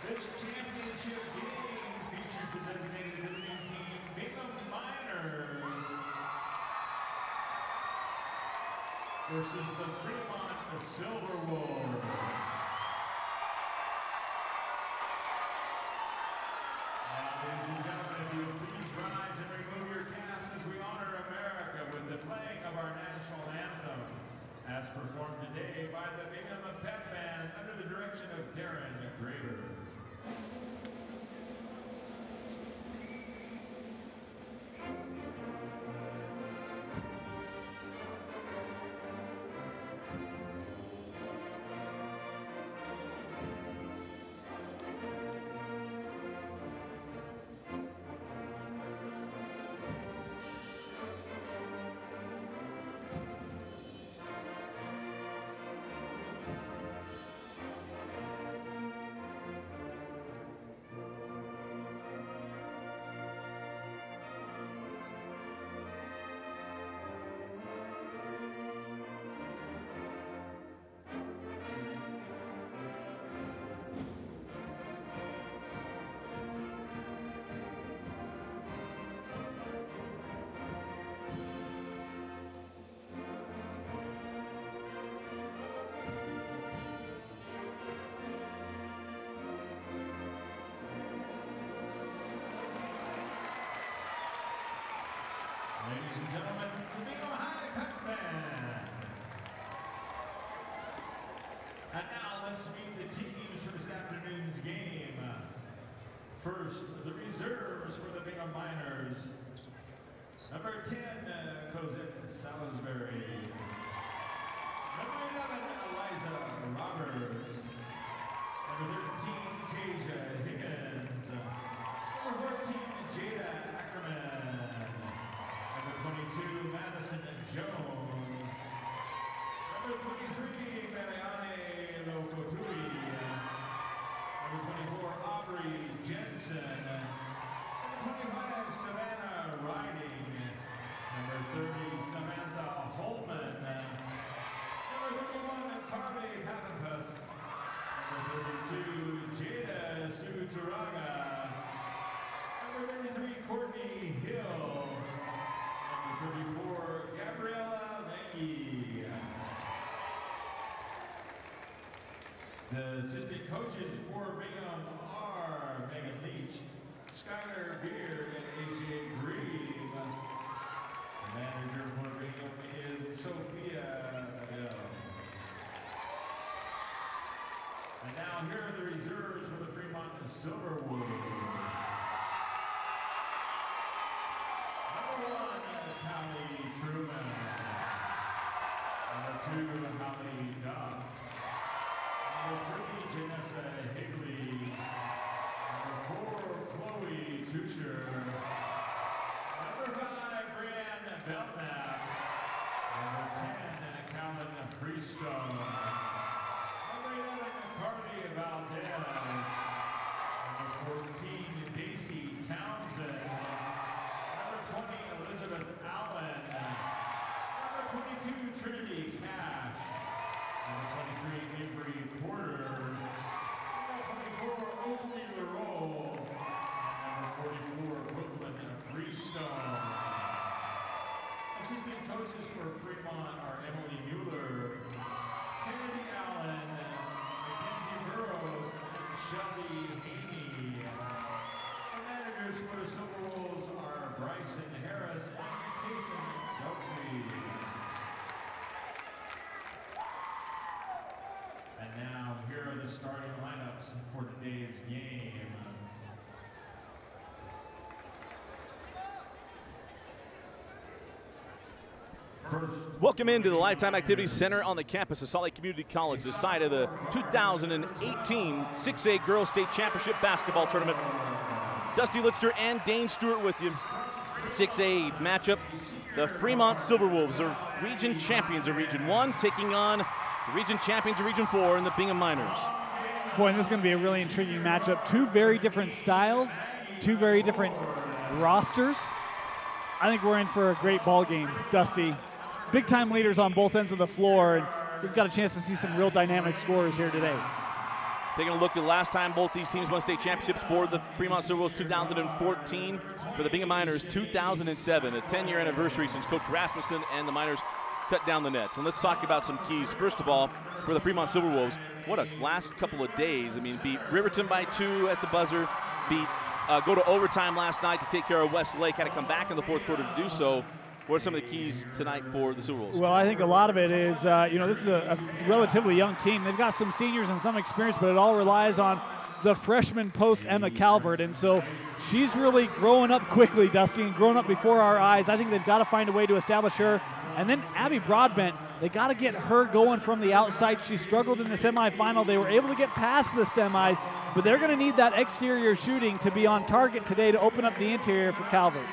This championship game features the designated visiting team, Bingham Miners, versus the Fremont Silver Wolves. Now, ladies and gentlemen, if you would please rise and remove your caps as we honor America with the playing of our national anthem, as performed today by the Bingham Pep Band under the direction of Darren Grader. Ladies and gentlemen, the Bingham High Pep Band. And now let's meet the teams for this afternoon's game. First, the reserves for the Bingham Miners. Number 10, Cosette Salisbury. Number 11, Eliza Roberts. Number 13, Kasia Higgins. Number 14, Jada Ackerman. Number 22, Madison Jones. Number 23, Marianne Lokotui. Number 24, Aubrey Jensen. Number 25, Savannah Riding. Number 30, Samantha Holman. Number 31, Carly Pappas. Number 32, Jada Suturaga. Number 33, Courtney Hill. 34, Gabriella Lengi. The assistant coaches for Bingham are Megan Leach, Skylar Beard, and AJ Grieve. The manager for Bingham is Sophia Adele. And now here are the reserves for the Fremont Silver Wolves. Tally Truman. Number 2, Holly Duff. Number 3, Janessa Higley. Number 4, Chloe Tusher. Number 5, Brianne Belknap. Number 10, Calvin Freestone. Number 11, Carly Valdez. Number 14, Daisy Townsend. Number 20, Elizabeth Allen. Number 22, Trinity Cash. Number 23, Avery Porter. Number 24, Oakley Leroy. And number 44, Brooklyn Freestone. Assistant coaches for Fremont are Emily Mueller, Kennedy Allen, Mackenzie Burrows, and Shelby Haney. The managers for the Silver Wolves are Bryson Harris and Tayson Doxey. And now here are the starting lineups for today's game. Welcome into the Lifetime Activities Center on the campus of Salt Lake Community College, the site of the 2018 6A Girls State Championship Basketball Tournament. Dusty Litster and Dane Stewart with you. 6A matchup. The Fremont Silver Wolves are region champions of Region 1, taking on the region champions of Region 4 in the Bingham Miners. Boy, and this is going to be a really intriguing matchup. Two very different styles, two very different rosters. I think we're in for a great ball game, Dusty. Big-time leaders on both ends of the floor, and we've got a chance to see some real dynamic scorers here today. Taking a look at the last time both these teams won state championships for the Fremont Silverwolves, 2014. For the Bingham Miners, 2007, a 10-year anniversary since Coach Rasmussen and the Miners cut down the nets. And let's talk about some keys. First of all, for the Fremont Silverwolves, what a last couple of days. I mean, beat Riverton by 2 at the buzzer, go to overtime last night to take care of Westlake, had to come back in the fourth quarter to do so. What are some of the keys tonight for the Silverwolves? Well, I think a lot of it is, this is a relatively young team. They've got some seniors and some experience, but it all relies on the freshman post, Emma Calvert. And so she's really growing up quickly, Dusty, and growing up before our eyes. I think they've got to find a way to establish her. And then Abby Broadbent, they got to get her going from the outside. She struggled in the semifinal. They were able to get past the semis, but they're going to need that exterior shooting to be on target today to open up the interior for Calvert.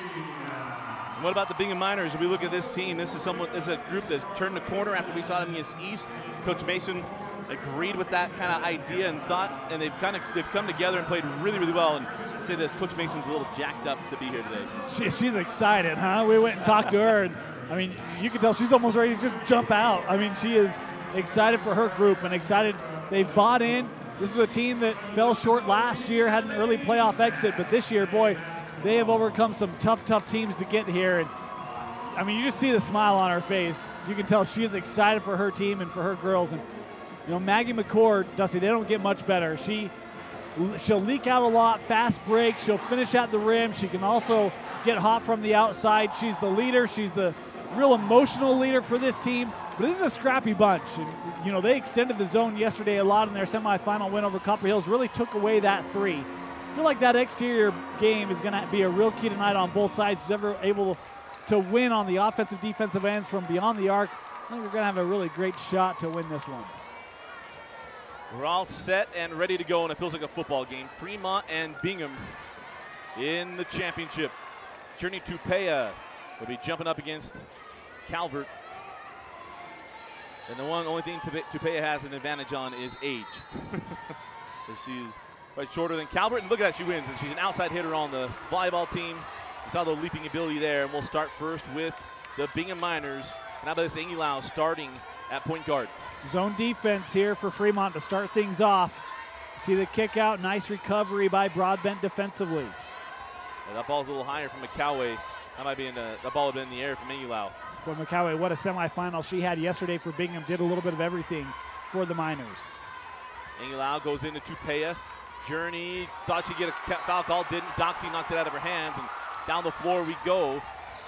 What about the Bingham Miners? As we look at this team, this is a group that's turned the corner after we saw them against East. Coach Mason agreed with that kind of idea and thought, and they've come together and played really, really well. And I'll say this, Coach Mason's a little jacked up to be here today. She's excited, huh? We went and talked to her, and I mean, you can tell she's almost ready to just jump out. I mean, she is excited for her group and excited. They've bought in. This is a team that fell short last year, had an early playoff exit, but this year, boy, they have overcome some tough teams to get here. And I mean, you just see the smile on her face. You can tell she is excited for her team and for her girls. And you know, Maggie McCord, Dusty, they don't get much better. She'll leak out a lot, fast break. She'll finish at the rim. She can also get hot from the outside. She's the leader. She's the real emotional leader for this team. But this is a scrappy bunch. And, you know, they extended the zone yesterday a lot in their semifinal win over Copper Hills. Really took away that three. I feel like that exterior game is going to be a real key tonight on both sides. Who's ever able to win on the offensive, defensive ends from beyond the arc, I think we're going to have a really great shot to win this one. We're all set and ready to go, and it feels like a football game. Fremont and Bingham in the championship. Journey Tupea will be jumping up against Calvert. And the only thing Tupea has an advantage on is age. She's quite shorter than Calvert, and look at that, she wins. And she's an outside hitter on the volleyball team. You saw the leaping ability there, and we'll start first with the Bingham Miners. And how about this, Amy Lau starting at point guard. Zone defense here for Fremont to start things off. See the kick out, nice recovery by Broadbent defensively. Yeah, that ball's a little higher from McCoway. That might be that ball would have been in the air from Amy Lau. Well, McCoway, what a semifinal she had yesterday for Bingham. Did a little bit of everything for the Miners. Amy Lau goes into Tupea. Journey thought she'd get a foul call, didn't. Doxy knocked it out of her hands, and down the floor we go.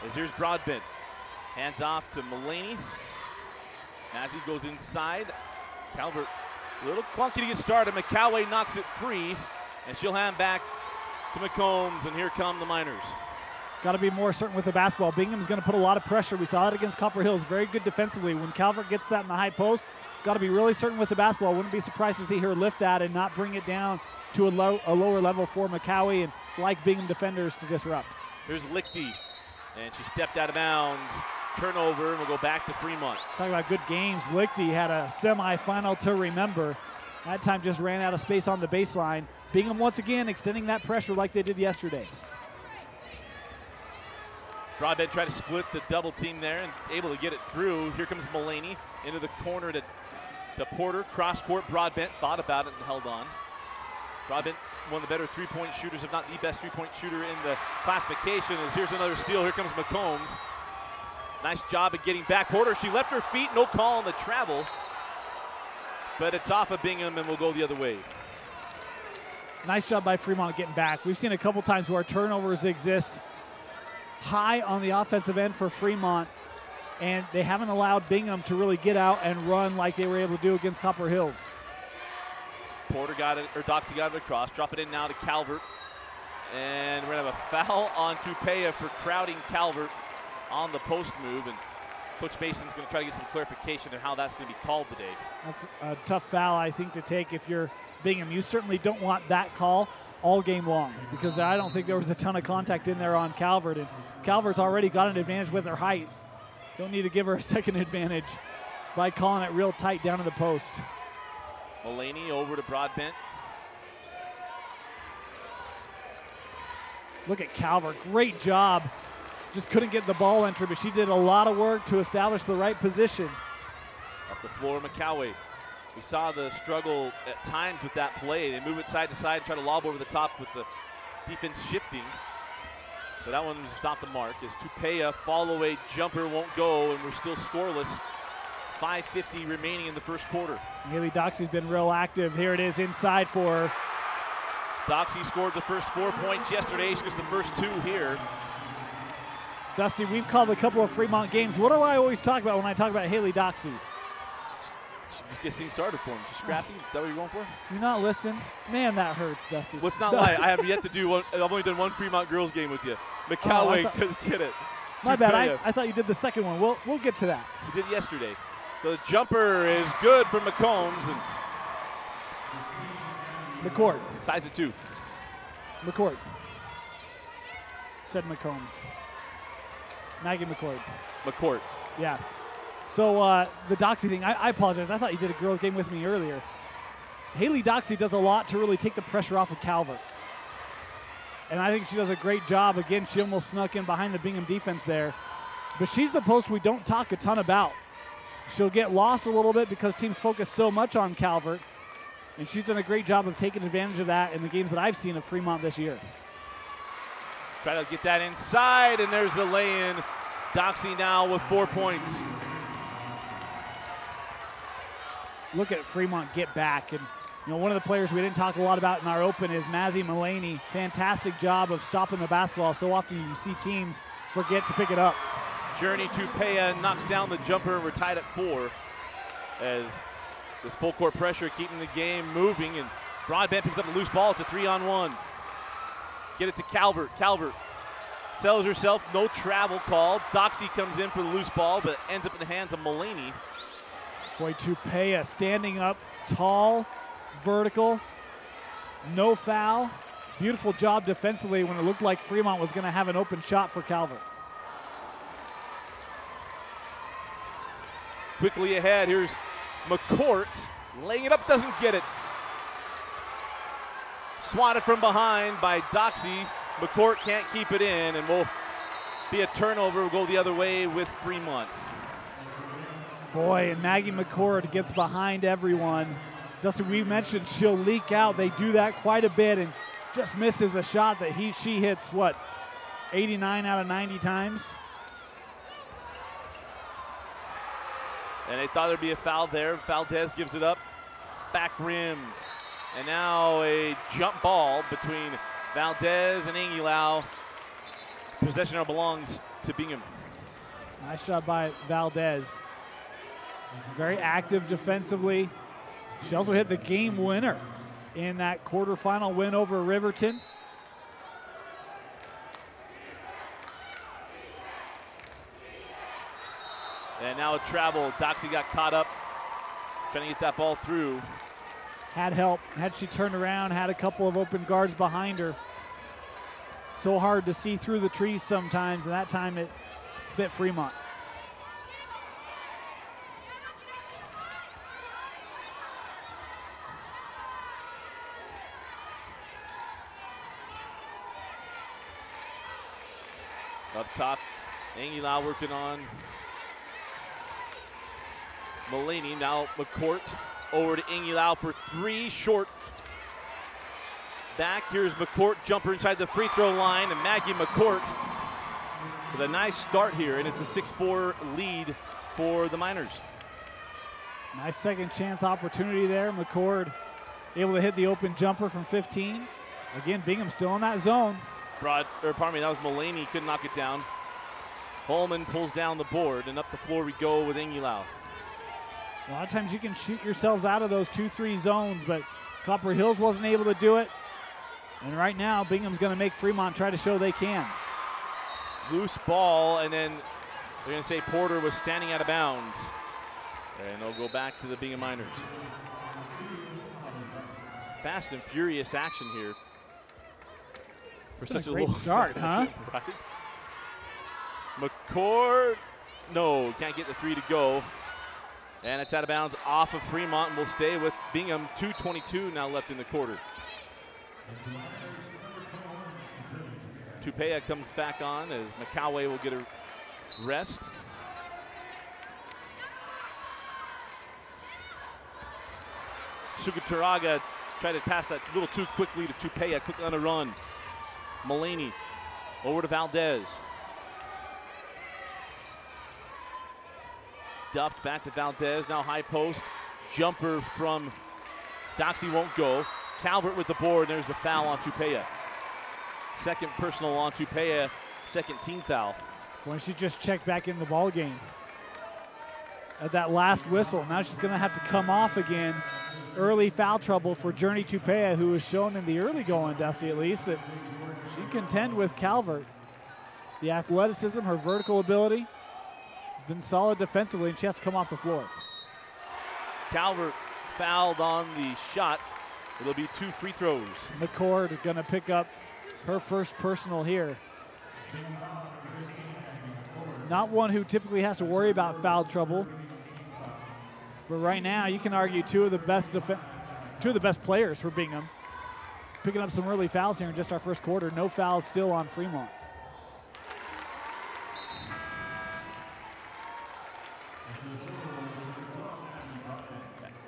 As here's Broadbent. Hands off to Mulaney. Mazzy goes inside. Calvert, a little clunky to get started. McCoway knocks it free, and she'll hand back to McCombs, and here come the Miners. Got to be more certain with the basketball. Bingham's going to put a lot of pressure. We saw it against Copper Hills. Very good defensively. When Calvert gets that in the high post, got to be really certain with the basketball. Wouldn't be surprised to see her lift that and not bring it down to a lower level for McCoway and like Bingham defenders to disrupt. Here's Lichty, and she stepped out of bounds. Turnover, and we'll go back to Fremont. Talking about good games, Lichty had a semifinal to remember. That time just ran out of space on the baseline. Bingham once again extending that pressure like they did yesterday. Broadbent tried to split the double team there and able to get it through. Here comes Mulaney into the corner to Porter. Cross court, Broadbent thought about it and held on. Broadbent, one of the better three-point shooters, if not the best three-point shooter in the classification. As here's another steal. Here comes McCombs. Nice job at getting back. Porter, she left her feet, no call on the travel. But it's off of Bingham and we'll go the other way. Nice job by Fremont getting back. We've seen a couple times where turnovers exist high on the offensive end for Fremont, and they haven't allowed Bingham to really get out and run like they were able to do against Copper Hills. Porter got it, or Doxy got it across. Drop it in now to Calvert. And we're gonna have a foul on Tupea for crowding Calvert on the post move, and Coach Mason's going to try to get some clarification on how that's going to be called today. That's a tough foul, I think, to take if you're Bingham. You certainly don't want that call all game long, because I don't think there was a ton of contact in there on Calvert, and Calvert's already got an advantage with her height. Don't need to give her a second advantage by calling it real tight down to the post. Mulaney over to Broadbent. Look at Calvert, great job. Just couldn't get the ball entry, but she did a lot of work to establish the right position. Up the floor, McCoway. We saw the struggle at times with that play. They move it side to side, try to lob over the top with the defense shifting. But that one was just off the mark as Tupea follow-away jumper won't go, and we're still scoreless. 5:50 remaining in the first quarter. Haley Doxey's been real active. Here it is inside for her. Doxey scored the first 4 points yesterday. She gets the first 2 here. Dusty, we've called a couple of Fremont games. What do I always talk about when I talk about Haley Doxey? She just gets things started for him. She's scrappy. Is that what you're going for? Do you not listen? Man, that hurts, Dusty. Let's not lie. I have yet to do one. I've only done one Fremont girls game with you. McCallaway couldn't get it. My bad. I thought you did the second one. We'll get to that. We did yesterday. So the jumper is good from McCombs, and McCourt ties it 2. McCourt. Said McCombs. Maggie McCourt. McCourt. Yeah. So the Doxey thing, I apologize. I thought you did a girls game with me earlier. Haley Doxey does a lot to really take the pressure off of Calvert. And I think she does a great job. Again, she almost snuck in behind the Bingham defense there. But she's the post we don't talk a ton about. She'll get lost a little bit because teams focus so much on Calvert. And she's done a great job of taking advantage of that in the games that I've seen of Fremont this year. Try to get that inside, and there's a lay-in. Doxey now with 4 points. Look at Fremont get back. And one of the players we didn't talk a lot about in our open is Mazzy Mulaney. Fantastic job of stopping the basketball. So often you see teams forget to pick it up. Journey Tupea knocks down the jumper, and we're tied at 4 as this full court pressure keeping the game moving, and Broadbent picks up a loose ball. It's a 3-on-1. Get it to Calvert. Calvert sells herself, no travel call. Doxey comes in for the loose ball, but ends up in the hands of Mulaney. Boy, Tupea standing up tall, vertical, no foul. Beautiful job defensively when it looked like Fremont was going to have an open shot for Calvert. Quickly ahead, here's McCourt, laying it up, doesn't get it. Swatted from behind by Doxey. McCourt can't keep it in, and will be a turnover. We'll go the other way with Fremont. Boy, and Maggie McCourt gets behind everyone. Dustin, we mentioned she'll leak out. They do that quite a bit, and just misses a shot that she hits, 89 out of 90 times? And they thought there'd be a foul there. Valdez gives it up. Back rim. And now a jump ball between Valdez and Angulau. Possession now belongs to Bingham. Nice job by Valdez. Very active defensively. She also hit the game winner in that quarterfinal win over Riverton. And now a travel. Doxey got caught up trying to get that ball through. Had help. Had she turned around, had a couple of open guards behind her. So hard to see through the trees sometimes, and that time it bit Fremont. Up top, Angulau working on Mulaney. Now McCourt over to Angulau for 3, short. Back, here's McCourt, jumper inside the free throw line, and Maggie McCourt with a nice start here, and it's a 6-4 lead for the Miners. Nice second chance opportunity there. McCourt able to hit the open jumper from 15. Again, Bingham still in that zone. That was Mulaney, couldn't knock it down. Holman pulls down the board, and up the floor we go with Angulau. A lot of times you can shoot yourselves out of those 2-3 zones, but Copper Hills wasn't able to do it. And right now, Bingham's going to make Fremont try to show they can. Loose ball, and then they're going to say Porter was standing out of bounds. And they'll go back to the Bingham Miners. Fast and furious action here. For such a great low start, huh? Right. McCourt, no, can't get the 3 to go. And it's out of bounds off of Fremont, and will stay with Bingham. 2:22 now left in the quarter. Tupea comes back on as McCallaway will get a rest. Suguturaga tried to pass that a little too quickly to Tupea, quickly on a run. Mulaney over to Valdez. Duffed back to Valdez, now high post. Jumper from Doxy won't go. Calvert with the board, there's the foul on Tupea. Second personal on Tupea, second team foul. When she just checked back in the ball game at that last whistle. Now she's going to have to come off again. Early foul trouble for Journey Tupea, who was shown in the early going, Dusty, at least, that she can contend with Calvert. The athleticism, her vertical ability, has been solid defensively, and she has to come off the floor. Calvert fouled on the shot. It'll be 2 free throws. McCord going to pick up her first personal here. Not one who typically has to worry about foul trouble, but right now you can argue two of the best players for Bingham, picking up some early fouls here in just our first quarter. No fouls still on Fremont.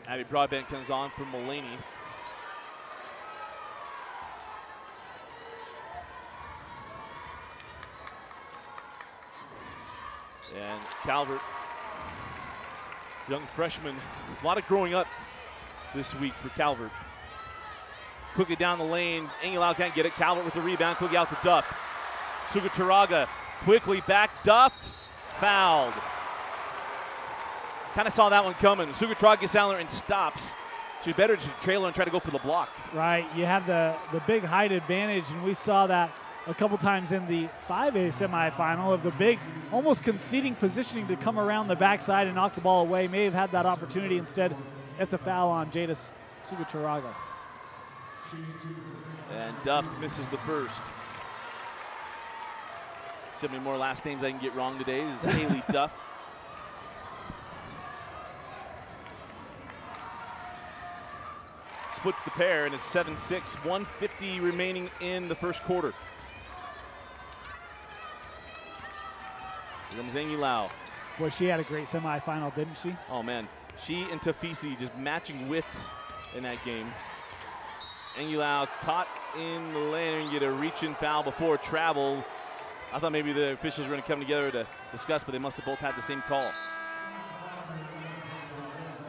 Abby Broadbent comes on for Mulaney. And Calvert, young freshman, a lot of growing up this week for Calvert. Quickly down the lane, Angulau can't get it. Calvert with the rebound, quickly out to Duft. Suguturaga quickly back, Duft, fouled. Kind of saw that one coming. Suguturaga gets down there and stops. She's better to trail her and try to go for the block. Right, you have the big height advantage, and we saw that a couple times in the 5A semifinal of the big, almost conceding positioning to come around the backside and knock the ball away. May have had that opportunity. Instead, it's a foul on Jada Suguturaga. And Duft misses the first. See how many more last names I can get wrong today. This is Haley Duft. Splits the pair, and it's 7-6, 1:50 remaining in the first quarter. Here comes Angulau. Boy, she had a great semifinal, didn't she? Oh, man. She and Tafisi just matching wits in that game. Angulau caught in the lane and get a reach-in foul before travel. I thought maybe the officials were going to come together to discuss, but they must have both had the same call.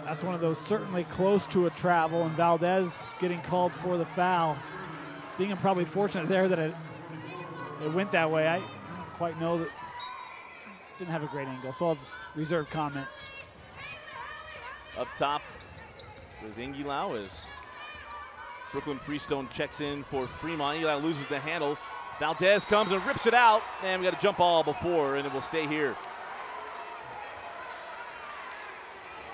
That's one of those certainly close to a travel, and Valdez getting called for the foul. Bingham probably fortunate there that it went that way. I don't quite know that. Didn't have a great angle, so I'll just reserve comment. Up top with Angulau as Brooklyn Freestone checks in for Fremont. Angulau loses the handle. Valdez comes and rips it out, and we got a jump ball before, and it will stay here.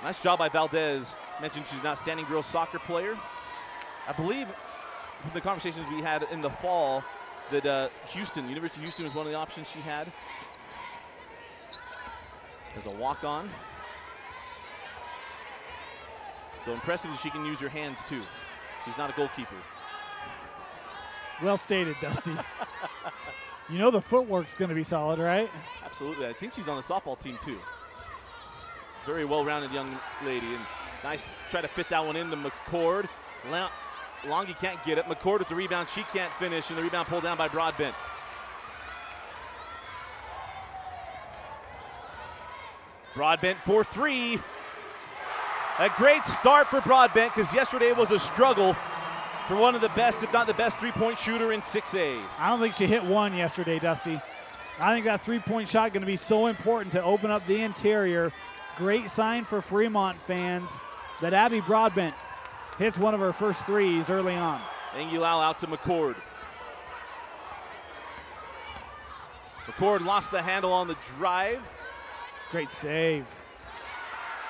Nice job by Valdez. Mentioned she's an outstanding girls soccer player. I believe from the conversations we had in the fall that University of Houston was one of the options she had as a walk-on. So impressive that she can use her hands too. She's not a goalkeeper. Well stated, Dusty. You know the footwork's going to be solid, right? Absolutely. I think she's on the softball team too. Very well-rounded young lady, and nice try to fit that one into McCord. Longy can't get it. McCord with the rebound, she can't finish, and the rebound pulled down by Broadbent. Broadbent for 3. A great start for Broadbent, because yesterday was a struggle for one of the best, if not the best, three-point shooter in 6A. I don't think she hit one yesterday, Dusty. I think that three-point shot going to be so important to open up the interior. Great sign for Fremont fans that Abby Broadbent hits one of her first threes early on. Angulau out to McCord. McCord lost the handle on the drive. Great save.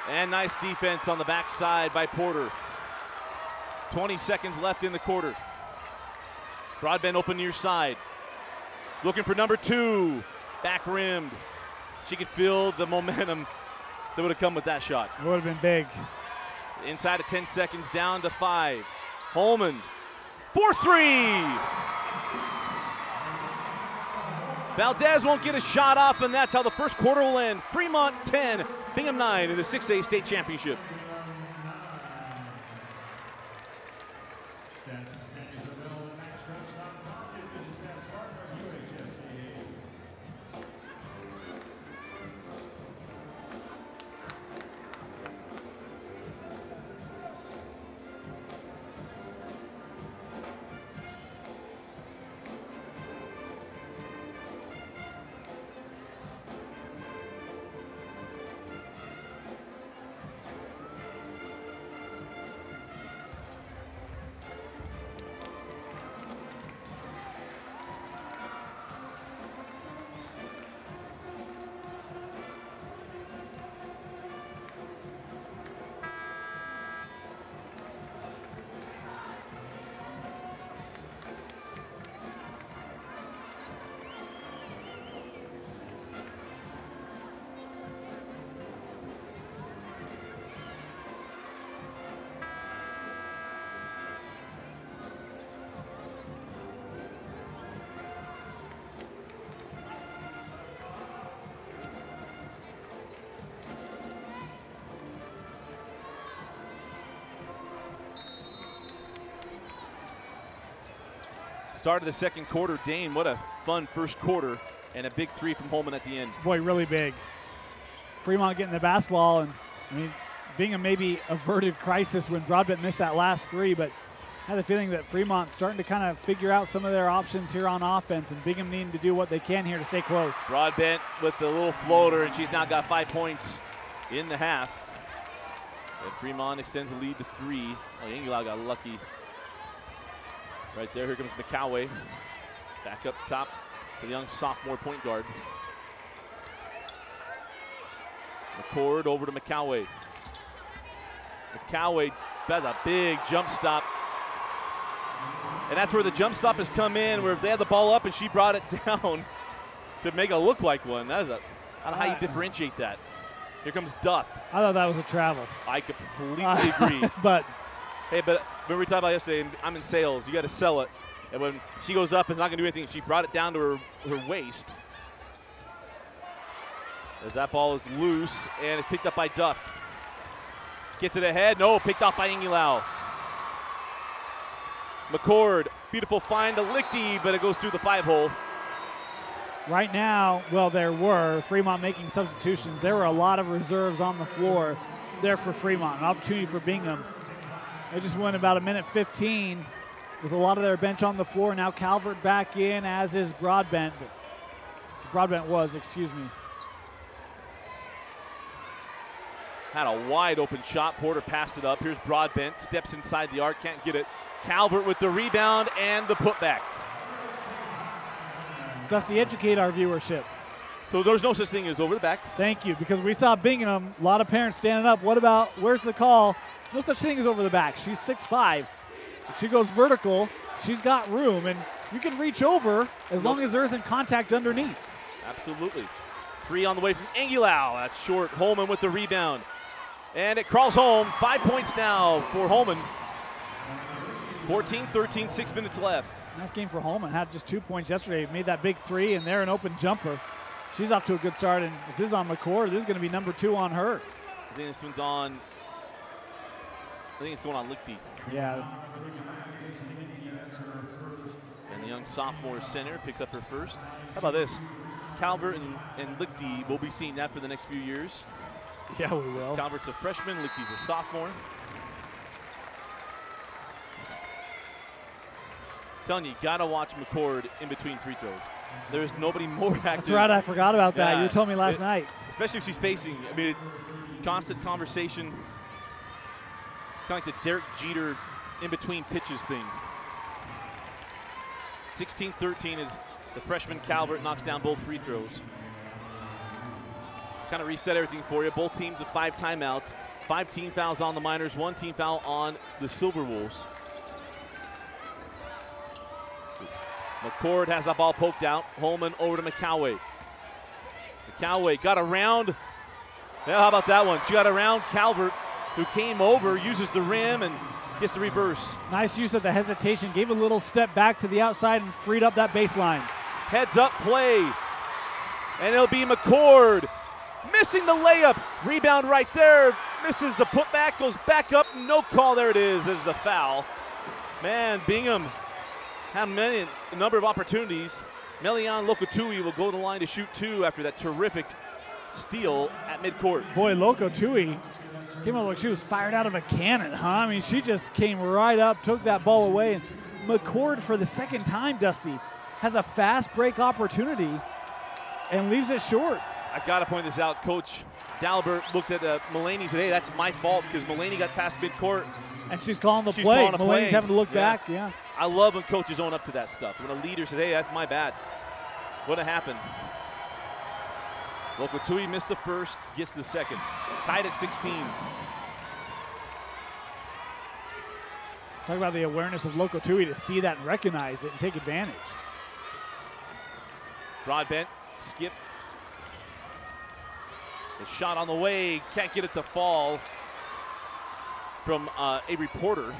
And nice defense on the backside by Porter. 20 seconds left in the quarter. Broadbent open near side. Looking for number 2. Back rimmed. She could feel the momentum that would have come with that shot. It would have been big. Inside of 10 seconds, down to 5. Holman for 3. Valdez won't get a shot off, and that's how the first quarter will end. Fremont 10, Bingham 9 in the 6A state championship. Stats and standings available at matchcoach.com. Get vision stats partner of UHSAA. Start of the second quarter, Dane, what a fun first quarter, and a big three from Holman at the end. Boy, really big. Fremont getting the basketball, and I mean, Bingham maybe averted crisis when Broadbent missed that last three, but I had the feeling that Fremont's starting to kind of figure out some of their options here on offense, and Bingham needing to do what they can here to stay close. Broadbent with the little floater, and she's now got 5 points in the half. And Fremont extends the lead to 3. Oh, Inglau got lucky. Right there, here comes McCoway. Back up top to the young sophomore point guard. McCord over to McCoway. McCoway has a big jump stop. And that's where the jump stop has come in, where if they had the ball up and she brought it down to make it look like one. That is I don't know how you differentiate that. Here comes Duft. I thought that was a travel. I completely agree. But hey, but remember we talked about yesterday, I'm in sales, you got to sell it. And when she goes up, it's not going to do anything. She brought it down to her waist. As that ball is loose, and it's picked up by Duft. Gets it ahead, no, picked off by Inglau. McCord, beautiful find to Lichty, but it goes through the 5-hole. Right now, well, there were Fremont making substitutions. There were a lot of reserves on the floor there for Fremont. An opportunity for Bingham. They just went about 1:15 with a lot of their bench on the floor. Now Calvert back in, as is Broadbent. Excuse me. Had a wide open shot. Porter passed it up. Here's Broadbent, steps inside the arc, can't get it. Calvert with the rebound and the putback. Dusty, educate our viewership. So there's no such thing as over the back. Thank you, because we saw Bingham, a lot of parents standing up. What about, where's the call? No such thing as over the back. She's 6'5". If she goes vertical, she's got room, and you can reach over as long as there isn't contact underneath. Absolutely. 3 on the way from Inglau. That's short. Holman with the rebound. And it crawls home. 5 points now for Holman. 14-13, 6 minutes left. Nice game for Holman. Had just 2 points yesterday. Made that big three, and they're an open jumper. She's off to a good start, and if this is on McCord, this is going to be number 2 on her. I think this one's on. I think it's going on Lichty. Yeah. And the young sophomore center picks up her first. How about this? Calvert and Lichty, we'll be seeing that for the next few years. Yeah, we will. Calvert's a freshman, Lichty's a sophomore. Telling you, gotta watch McCord in between free throws. There's nobody more active. That's right, I forgot about that. Yeah, You told me last night. Especially if she's facing, I mean, it's constant conversation. Kind of like the Derek Jeter in between pitches thing. 16-13 is the freshman Calvert knocks down both free throws. Kind of reset everything for you. Both teams with 5 timeouts. 5 team fouls on the Miners, 1 team foul on the Silver Wolves. McCord has that ball poked out. Holman over to McCoway. McCoway got around. Yeah, how about that one? She got around Calvert, who came over, uses the rim, and gets the reverse. Nice use of the hesitation. Gave a little step back to the outside and freed up that baseline. Heads up play. And it'll be McCord missing the layup. Rebound right there. Misses the putback, goes back up. No call. There it is. There's the foul. Man, Bingham had a number of opportunities. Melian Lokotui will go to the line to shoot 2 after that terrific steal at midcourt. Boy, Lokotui came out like she was fired out of a cannon, huh? I mean, she just came right up, took that ball away. And McCord, for the second time, Dusty, has a fast break opportunity and leaves it short. I got to point this out. Coach Dalbert looked at Mulaney and said, hey, that's my fault because Mulaney got past midcourt. And she's calling the play. Mulaney's having to look back, yeah. I love when coaches own up to that stuff. When a leader says, hey, that's my bad. What happened? Lokotui missed the first, gets the second. Tied at 16. Talk about the awareness of Lokotui to see that and recognize it and take advantage. Broadbent, skip. The shot on the way, can't get it to fall from Avery Porter.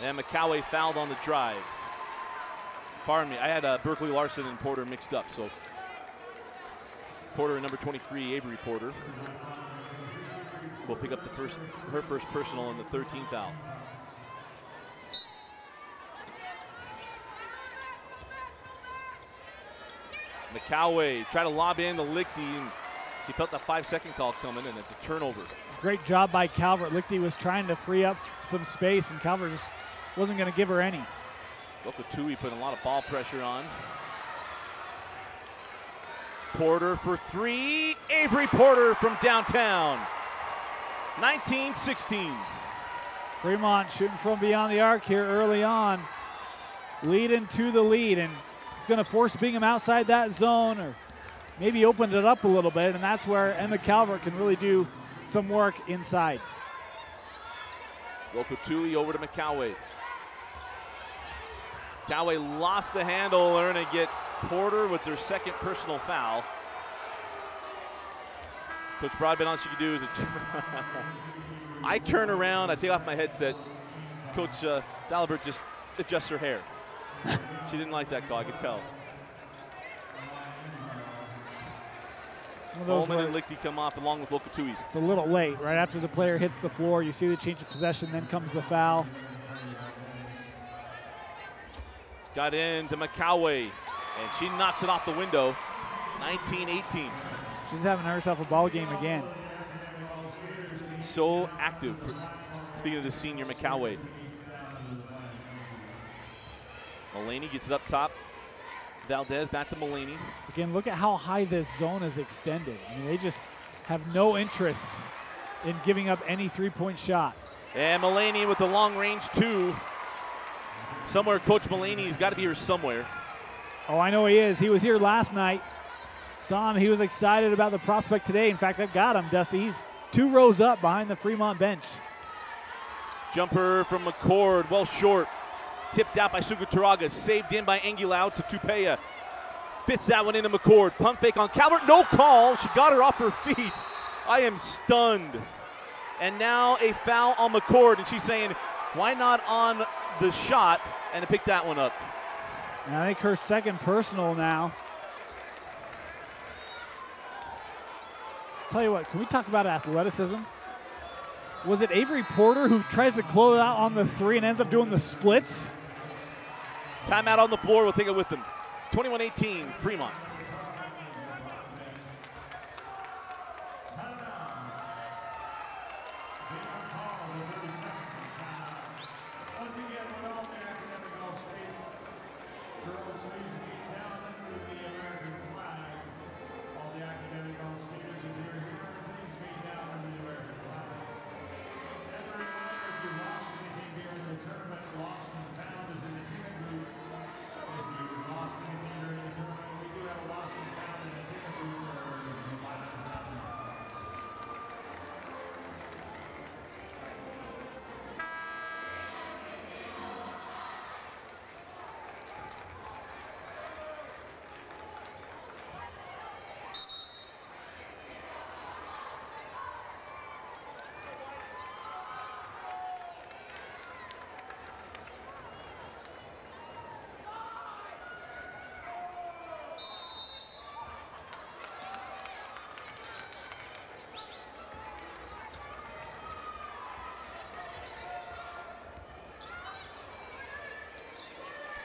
And McCoway fouled on the drive. Pardon me, I had Berkeley Larson and Porter mixed up. So Porter and number 23, Avery Porter, will pick up her first personal and the 13th foul. McCoway tried to lob in the Lichty, and she felt that 5-second call coming, and it's a turnover. Great job by Calvert. Lichty was trying to free up some space, and Calvert just wasn't going to give her any. Lokotui putting a lot of ball pressure on. Porter for 3. Avery Porter from downtown. 19-16. Fremont shooting from beyond the arc here early on. Leading to the lead, and it's going to force Bingham outside that zone or maybe opened it up a little bit, and that's where Emma Calvert can really do some work inside. Lokotui over to McCoway. McCoway lost the handle. They're going to get Porter with their second personal foul. Coach Broadbent, all she can do is I turn around, I take off my headset. Coach Dalbert just adjusts her hair. She didn't like that call, I could tell. Holman and Lichty come off along with Lokotui. It's a little late. Right after the player hits the floor, you see the change of possession, then comes the foul. Got into McCoway, and she knocks it off the window. 19-18. She's having herself a ball game again. So active. Speaking of the senior McCoway. Mulaney gets it up top. Valdez back to Mulaney. Again, look at how high this zone is extended. I mean, they just have no interest in giving up any three-point shot. And Mulaney with the long range 2. Somewhere Coach Mulaney's got to be here somewhere. Oh, I know he is. He was here last night. Saw him. He was excited about the prospect today. In fact, I've got him, Dusty. He's 2 rows up behind the Fremont bench. Jumper from McCord, well short. Tipped out by Suguturaga, saved in by Angulau to Tupea. Fits that one into McCord. Pump fake on Calvert, no call. She got her off her feet. I am stunned. And now a foul on McCord, and she's saying, why not on the shot, and to pick that one up. And I think her second personal now. Tell you what, can we talk about athleticism? Was it Avery Porter who tries to close out on the 3 and ends up doing the splits? Timeout on the floor, we'll take it with them. 21-18, Fremont.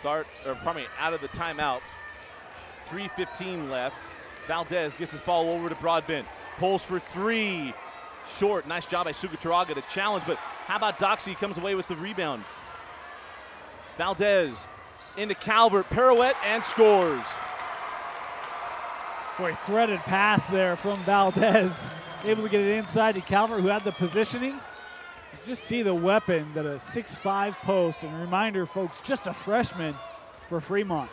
out of the timeout. 3:15 left. Valdez gets his ball over to Broadbent. Pulls for three. Short. Nice job by Suguturaga to challenge, but how about Doxy comes away with the rebound? Valdez into Calvert. Pirouette and scores. Boy, threaded pass there from Valdez. Able to get it inside to Calvert, who had the positioning. You just see the weapon that a 6'5" post. And a reminder, folks, just a freshman for Fremont.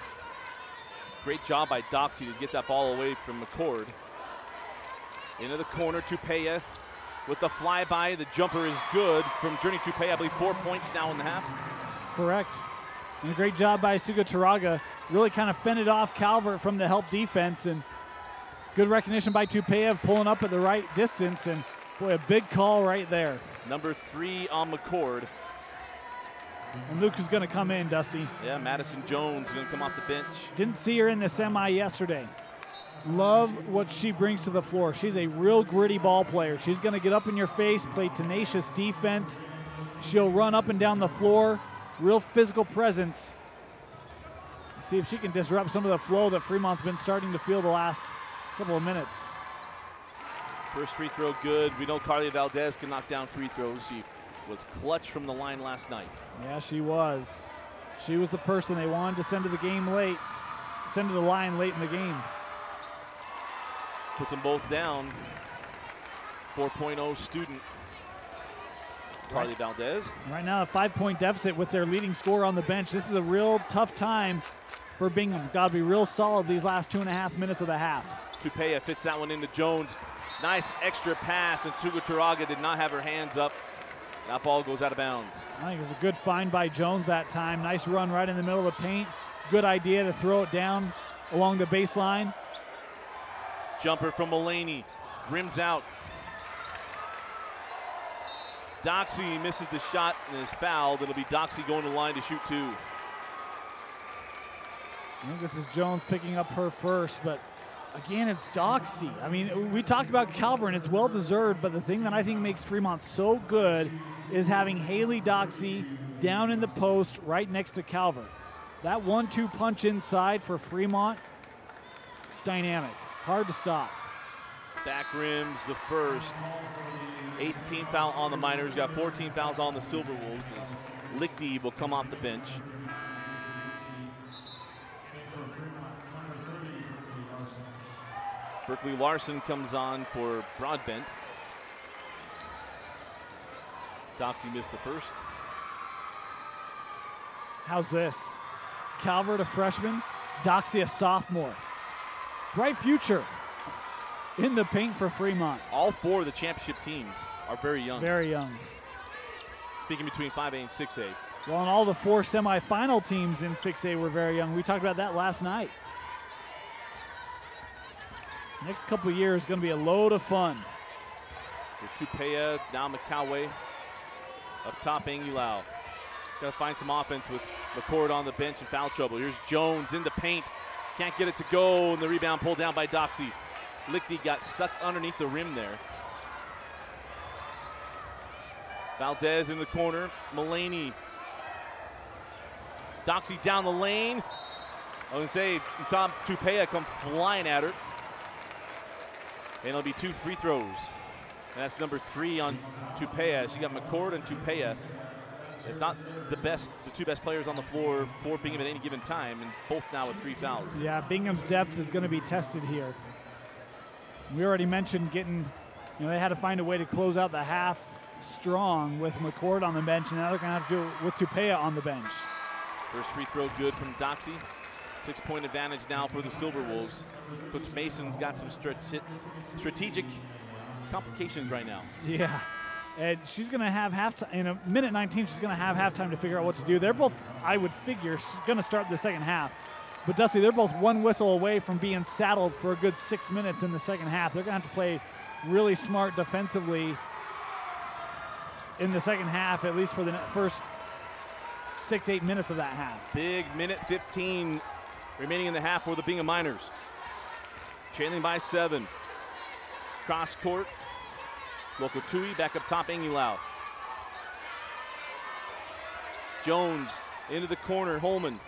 Great job by Doxy to get that ball away from McCord. Into the corner, Tupea with the flyby. The jumper is good from Journey Tupea. I believe 4 points now in the half. Correct. And a great job by Suguturaga. Really kind of fended off Calvert from the help defense. And good recognition by Tupea of pulling up at the right distance. And boy, a big call right there. Number 3 on McCord. And Luke is going to come in, Dusty. Yeah, Madison Jones going to come off the bench. Didn't see her in the semi yesterday. Love what she brings to the floor. She's a real gritty ball player. She's going to get up in your face, play tenacious defense. She'll run up and down the floor. Real physical presence. See if she can disrupt some of the flow that Fremont's been starting to feel the last couple of minutes. First free throw good. We know Carly Valdez can knock down free throws. She was clutch from the line last night. Yeah, she was. She was the person they wanted to send to the game late, send to the line late in the game. Puts them both down. 4.0 student, Carly Valdez. Right now, a 5-point deficit with their leading scorer on the bench. This is a real tough time for Bingham. Got to be real solid these last 2.5 minutes of the half. Tupea fits that one into Jones. Nice extra pass, and Suguturaga did not have her hands up. That ball goes out of bounds. I think it was a good find by Jones that time. Nice run right in the middle of the paint. Good idea to throw it down along the baseline. Jumper from Mulaney. Rims out. Doxy misses the shot and is fouled. It'll be Doxy going to the line to shoot 2. I think this is Jones picking up her first, but again, it's Doxy. I mean, we talked about Calvert, and it's well-deserved, but the thing that I think makes Fremont so good is having Haley Doxy down in the post right next to Calvert. That 1-2 punch inside for Fremont, dynamic, hard to stop. Back rims the first. 8th team foul on the Miners. Got 14 fouls on the Silver Wolves as Lichty will come off the bench. Berkeley Larson comes on for Broadbent. Doxy missed the first. How's this? Calvert, a freshman. Doxy, a sophomore. Bright future in the paint for Fremont. All 4 of the championship teams are very young. Very young. Speaking between 5A and 6A. Well, and all the 4 semifinal teams in 6A were very young. We talked about that last night. Next couple of years going to be a load of fun. There's Tupea, now McCoway. Up top, Angulau. Got to find some offense with McCord on the bench in foul trouble. Here's Jones in the paint. Can't get it to go, and the rebound pulled down by Doxy. Lichty got stuck underneath the rim there. Valdez in the corner. Mulaney. Doxy down the lane. I was going to say, you saw Tupea come flying at her. And it'll be 2 free throws. And that's number 3 on Tupea. She got McCord and Tupea. If not the 2 best players on the floor for Bingham at any given time, and both now with 3 fouls. Yeah, Bingham's depth is going to be tested here. We already mentioned getting, they had to find a way to close out the half strong with McCord on the bench, and now they're going to have to do it with Tupea on the bench. First free throw good from Doxy. 6-point advantage now for the Silver Wolves. Coach Mason's got some strategic complications right now. Yeah, and she's going to have halftime. In a minute 19, she's going to have halftime to figure out what to do. They're both, I would figure, going to start the second half. But Dusty, they're both 1 whistle away from being saddled for a good 6 minutes in the second half. They're going to have to play really smart defensively in the second half, at least for the first 6-8 minutes of that half. Big minute 15 remaining in the half for the Bingham Miners. Trailing by 7. Cross court. Lokotui back up top, Angulau. Jones into the corner, Holman.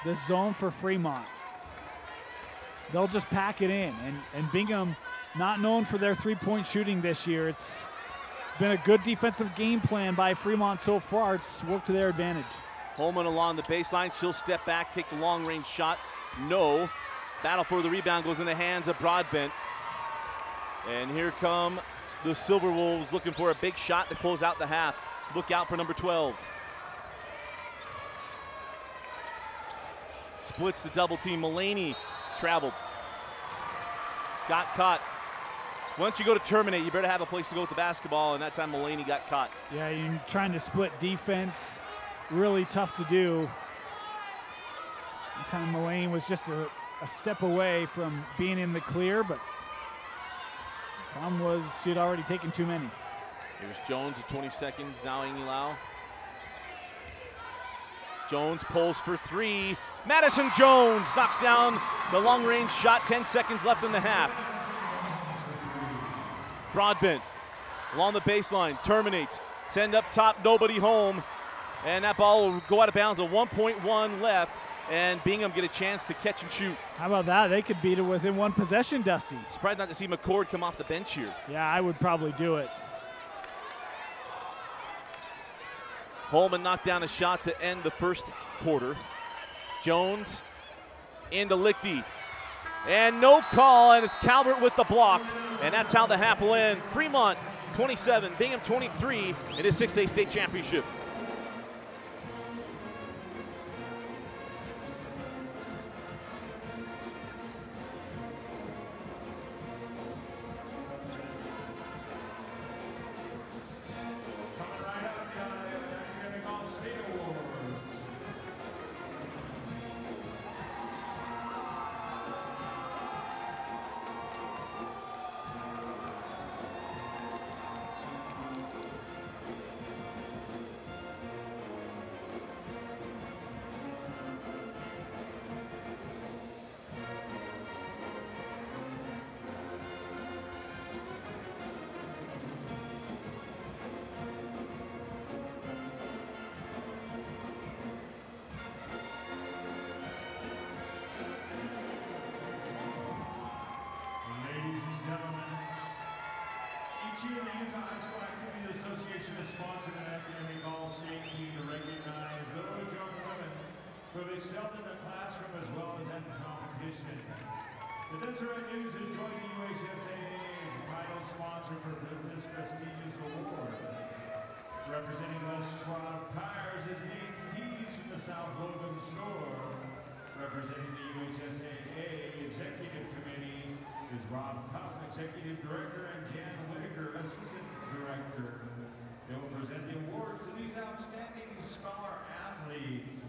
the zone for Fremont. They'll just pack it in. And Bingham, not known for their three-point shooting this year. It's been a good defensive game plan by Fremont so far. It's worked to their advantage. Holman along the baseline. She'll step back, take the long-range shot. No. Battle for the rebound goes in the hands of Broadbent. And here come the Silver Wolves looking for a big shot to close out the half. Look out for number 12. Splits the double team. Mulaney traveled. Got caught. Once you go to terminate, you better have a place to go with the basketball, and that time Mulaney got caught. Yeah, you're trying to split defense. Really tough to do. That time Mulaney was just a step away from being in the clear, but the problem was she had already taken too many. Here's Jones at 20 seconds, now Ingi Lau. Jones pulls for three. Madison Jones knocks down the long-range shot, 10 seconds left in the half. Broadbent along the baseline, terminates. Send up top, nobody home. And that ball will go out of bounds, a 1.1 left, and Bingham get a chance to catch and shoot. How about that? They could beat it within one possession, Dusty. Surprised not to see McCord come off the bench here. Yeah, I would probably do it. Holman knocked down a shot to end the first quarter. Jones into Lichty. And no call, and it's Calvert with the block. And that's how the half will end. Fremont 27, Bingham 23 in his 6A state championship. Excelled in the classroom as well as in competition. The Deseret News is joining UHSAA's title sponsor for this prestigious award. Representing Les Schwab Tires is Nate Tees from the South Logan store. Representing the UHSAA Executive Committee is Rob Cuff, Executive Director, and Jan Whitaker, Assistant Director. They will present the awards to these outstanding scholar athletes.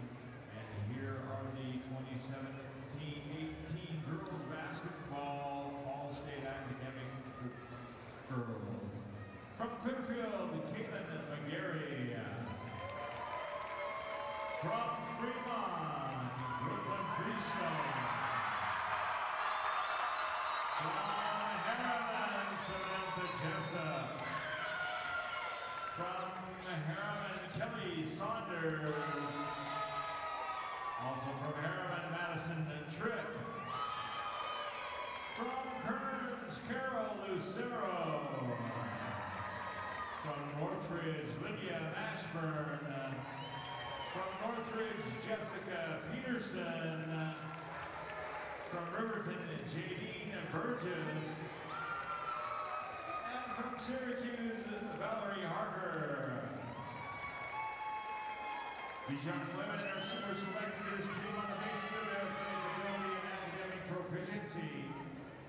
Here are the 2017-18 girls basketball All-State Academic girls. From Clearfield, Caitlin McGarry. From Fremont, Brooklyn Freestone. From Harriman, Samantha Jessup. From Harriman, Kelly Saunders. Also from Harriman, Madison Tripp. From Kearns, Carol Lucero. From Northridge, Lydia Mashburn. From Northridge, Jessica Peterson. From Riverton, Jadine Burgess. And from Syracuse, Valerie Harker. These young women were selected to this team on the basis of their athletic ability and academic proficiency.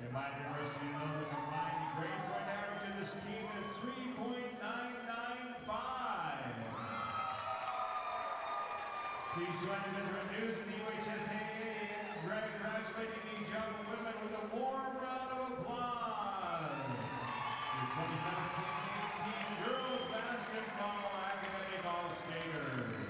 It might be interesting to know the combined grade point average of this team is 3.995. Please join the Deseret News and the UHSAA in congratulating these young women with a warm round of applause. The 2017-18 girls basketball academic all-staters.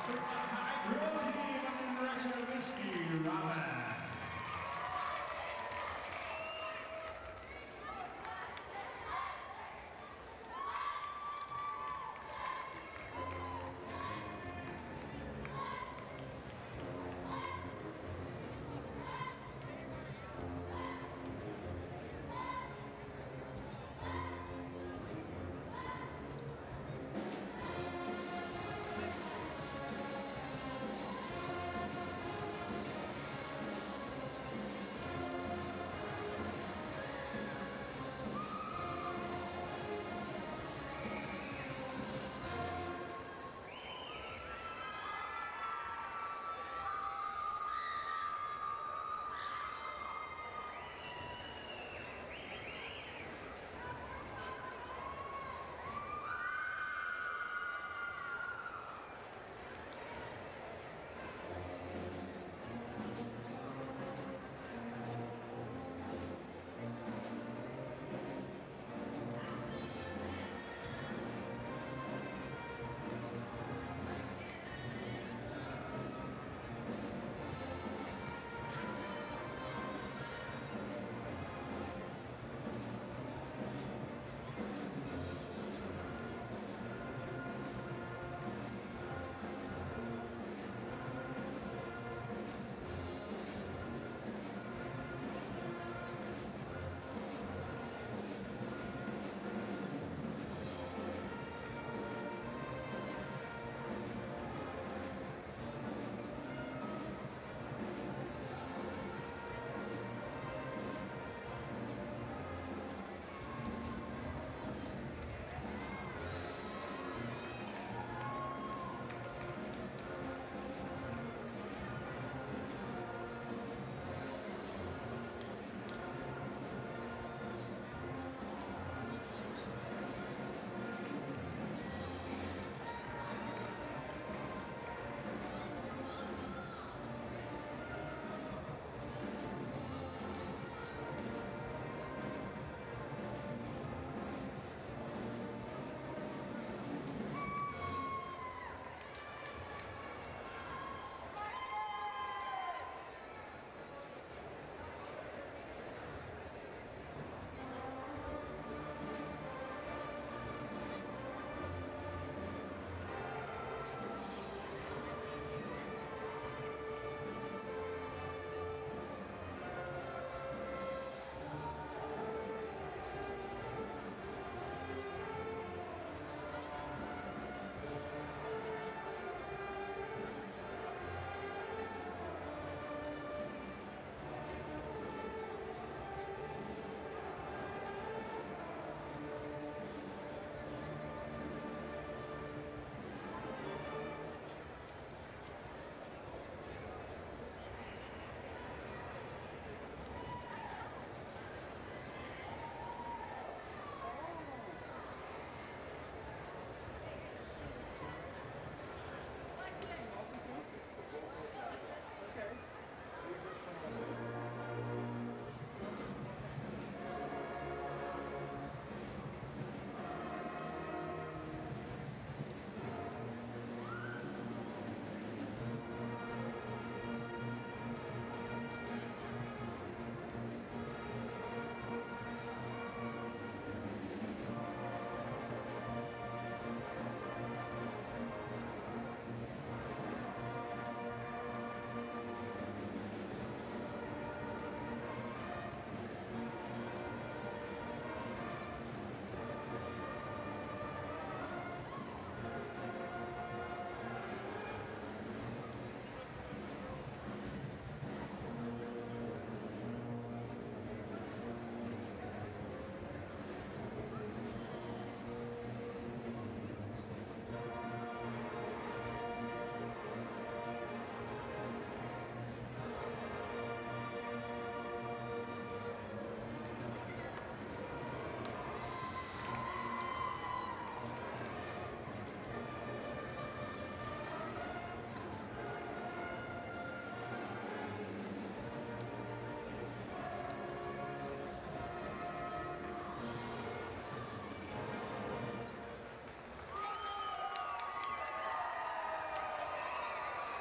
Fremont High Girl Team under the direction of Whiskey Robin.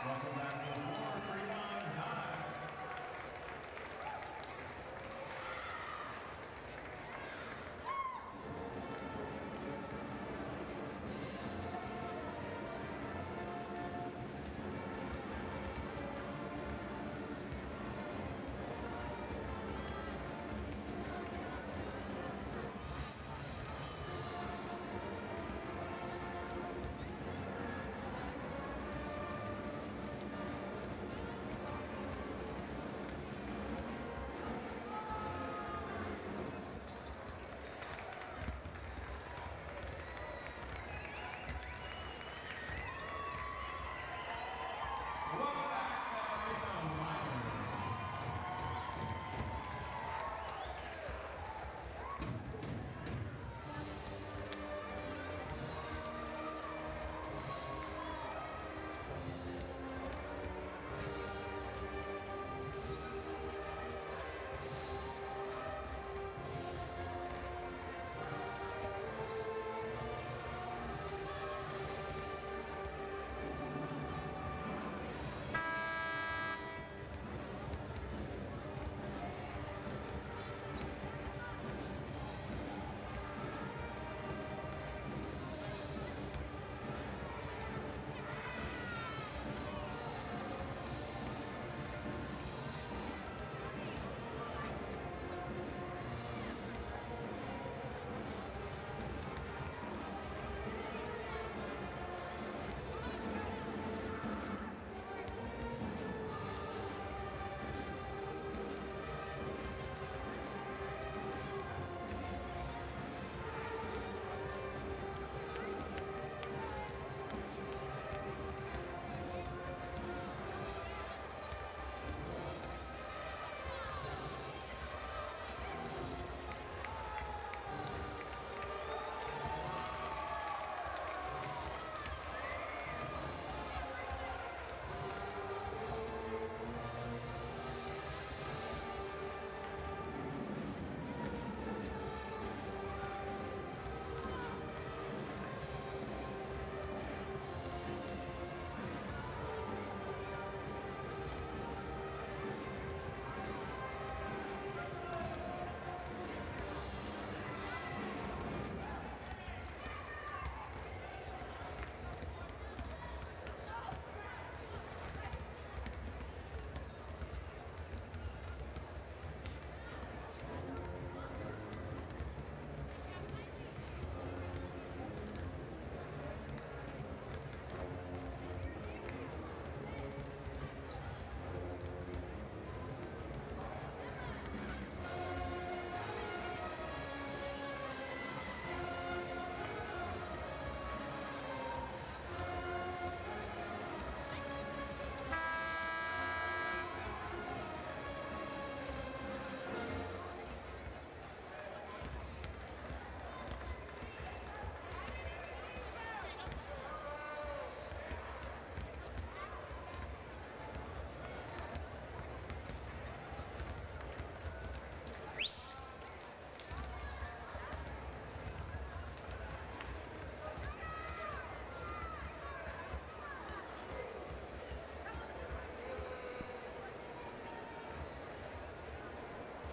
Welcome back to the floor, Fremont High.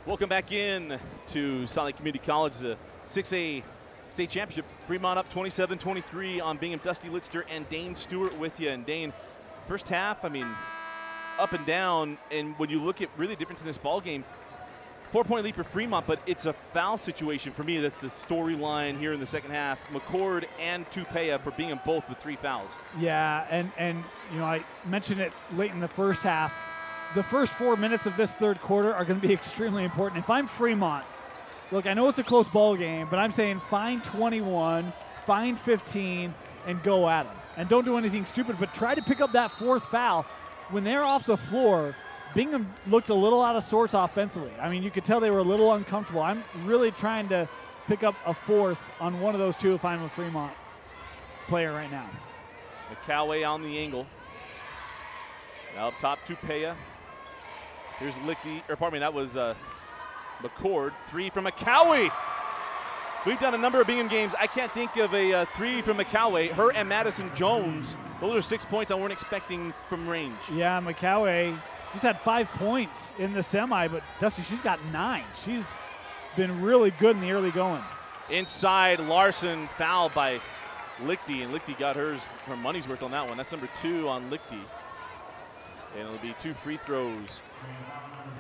Welcome back in to Salt Lake Community College, the 6A state championship. Fremont up 27-23 on Bingham. Dusty Litster and Dane Stewart with you. And Dane, first half, I mean, up and down. And when you look at really difference in this ball game, 4-point lead for Fremont, but it's a foul situation for me. That's the storyline here in the second half. McCord and Tupea for Bingham both with 3 fouls. Yeah, and you know, I mentioned it late in the first half. The first 4 minutes of this third quarter are going to be extremely important. If I'm Fremont, look, I know it's a close ball game, but I'm saying find 21, find 15, and go at them. And don't do anything stupid, but try to pick up that 4th foul. When they're off the floor, Bingham looked a little out of sorts offensively. I mean, you could tell they were a little uncomfortable. I'm really trying to pick up a 4th on one of those two if I'm a Fremont player right now. McCallaway on the angle. Now up top, Tupea. Here's Licky, or pardon me, that was McCord. 3 from McCallaway. We've done a number of Bingham games. I can't think of a 3 from McCallaway. Her and Madison Jones Those are 6 points I weren't expecting from range. Yeah, McCoway just had 5 points in the semi, but Dusty, she's got 9. She's been really good in the early going. Inside, Larson fouled by Lichty, and Lichty got her money's worth on that one. That's number 2 on Lichty. And it'll be 2 free throws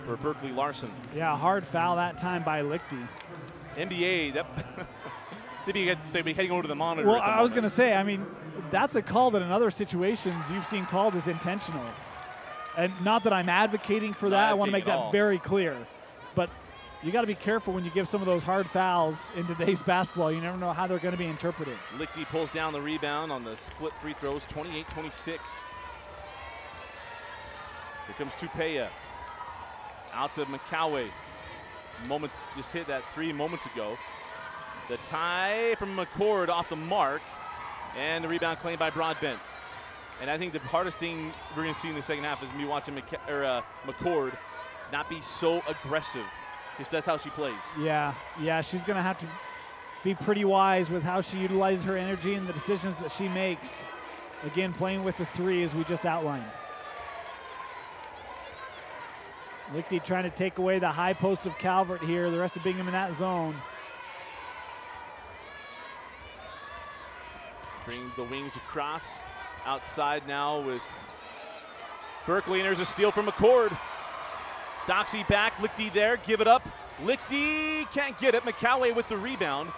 for Berkeley Larson. Yeah, hard foul that time by Lichty. NBA, that they'd be heading over to the monitor. Well, I was going to say, I mean, that's a call that in other situations you've seen called as intentional. And not that I'm advocating for that. I want to make that very clear. But you got to be careful when you give some of those hard fouls in today's basketball. You never know how they're going to be interpreted. Lichty pulls down the rebound on the split free throws, 28-26. Here comes Tupea. Out to McCoway. Just hit that 3 moments ago. The tie from McCord off the mark. And the rebound claimed by Broadbent. And I think the hardest thing we're going to see in the second half is me watching McCord not be so aggressive. Because that's how she plays. Yeah, she's going to have to be pretty wise with how she utilizes her energy and the decisions that she makes. Again, playing with the 3 as we just outlined. Lichty trying to take away the high post of Calvert here. The rest of Bingham in that zone. Bring the wings across. Outside now with Berkeley, and there's a steal from McCord. Doxy back, Lichty there, give it up. Lichty can't get it. McCoway with the rebound.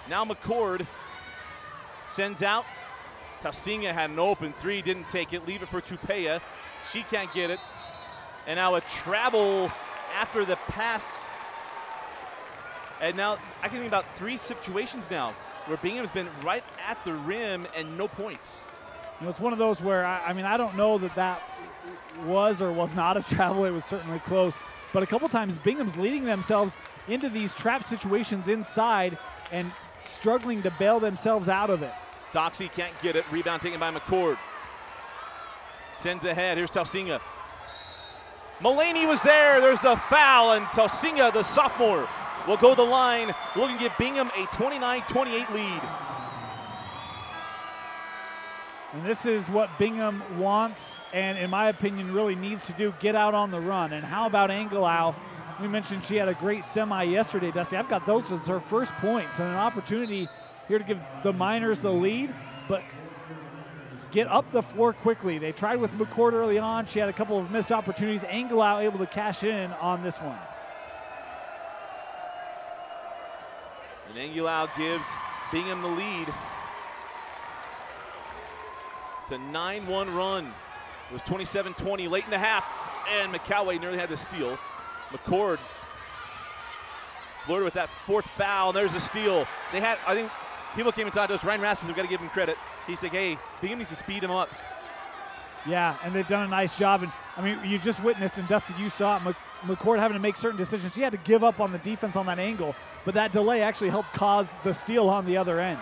Now McCord sends out. Tausinga had an open 3, didn't take it. Leave it for Tupea. She can't get it. And now a travel after the pass. And now I can think about 3 situations now where Bingham's been right at the rim and no points. You know, it's one of those where, I mean, I don't know that was or was not a travel. It was certainly close. But a couple times Bingham's leading themselves into these trap situations inside and struggling to bail themselves out of it. Doxy can't get it. Rebound taken by McCord. Sends ahead. Here's Tausinga. Mulaney was there. There's the foul, and Tausinga, the sophomore, will go to the line, looking to give Bingham a 29-28 lead. And this is what Bingham wants and, in my opinion, really needs to do, get out on the run. And how about Angelau? We mentioned she had a great semi yesterday, Dusty. I've got those as her first points and an opportunity here to give the Miners the lead, but get up the floor quickly. They tried with McCord early on. She had a couple of missed opportunities. Angelau able to cash in on this one. And Angelau gives Bingham the lead. It's a 9-1 run. It was 27-20 late in the half, and McCoway nearly had the steal. McCord flirted with that 4th foul, and there's a steal. They had, I think, people came and talked to us. Ryan Rasmussen, we've got to give him credit. He's like, hey, Bingham needs to speed him up. Yeah, and they've done a nice job. And I mean, you just witnessed, and Dusty, you saw it, McCord having to make certain decisions. She had to give up on the defense on that angle, but that delay actually helped cause the steal on the other end.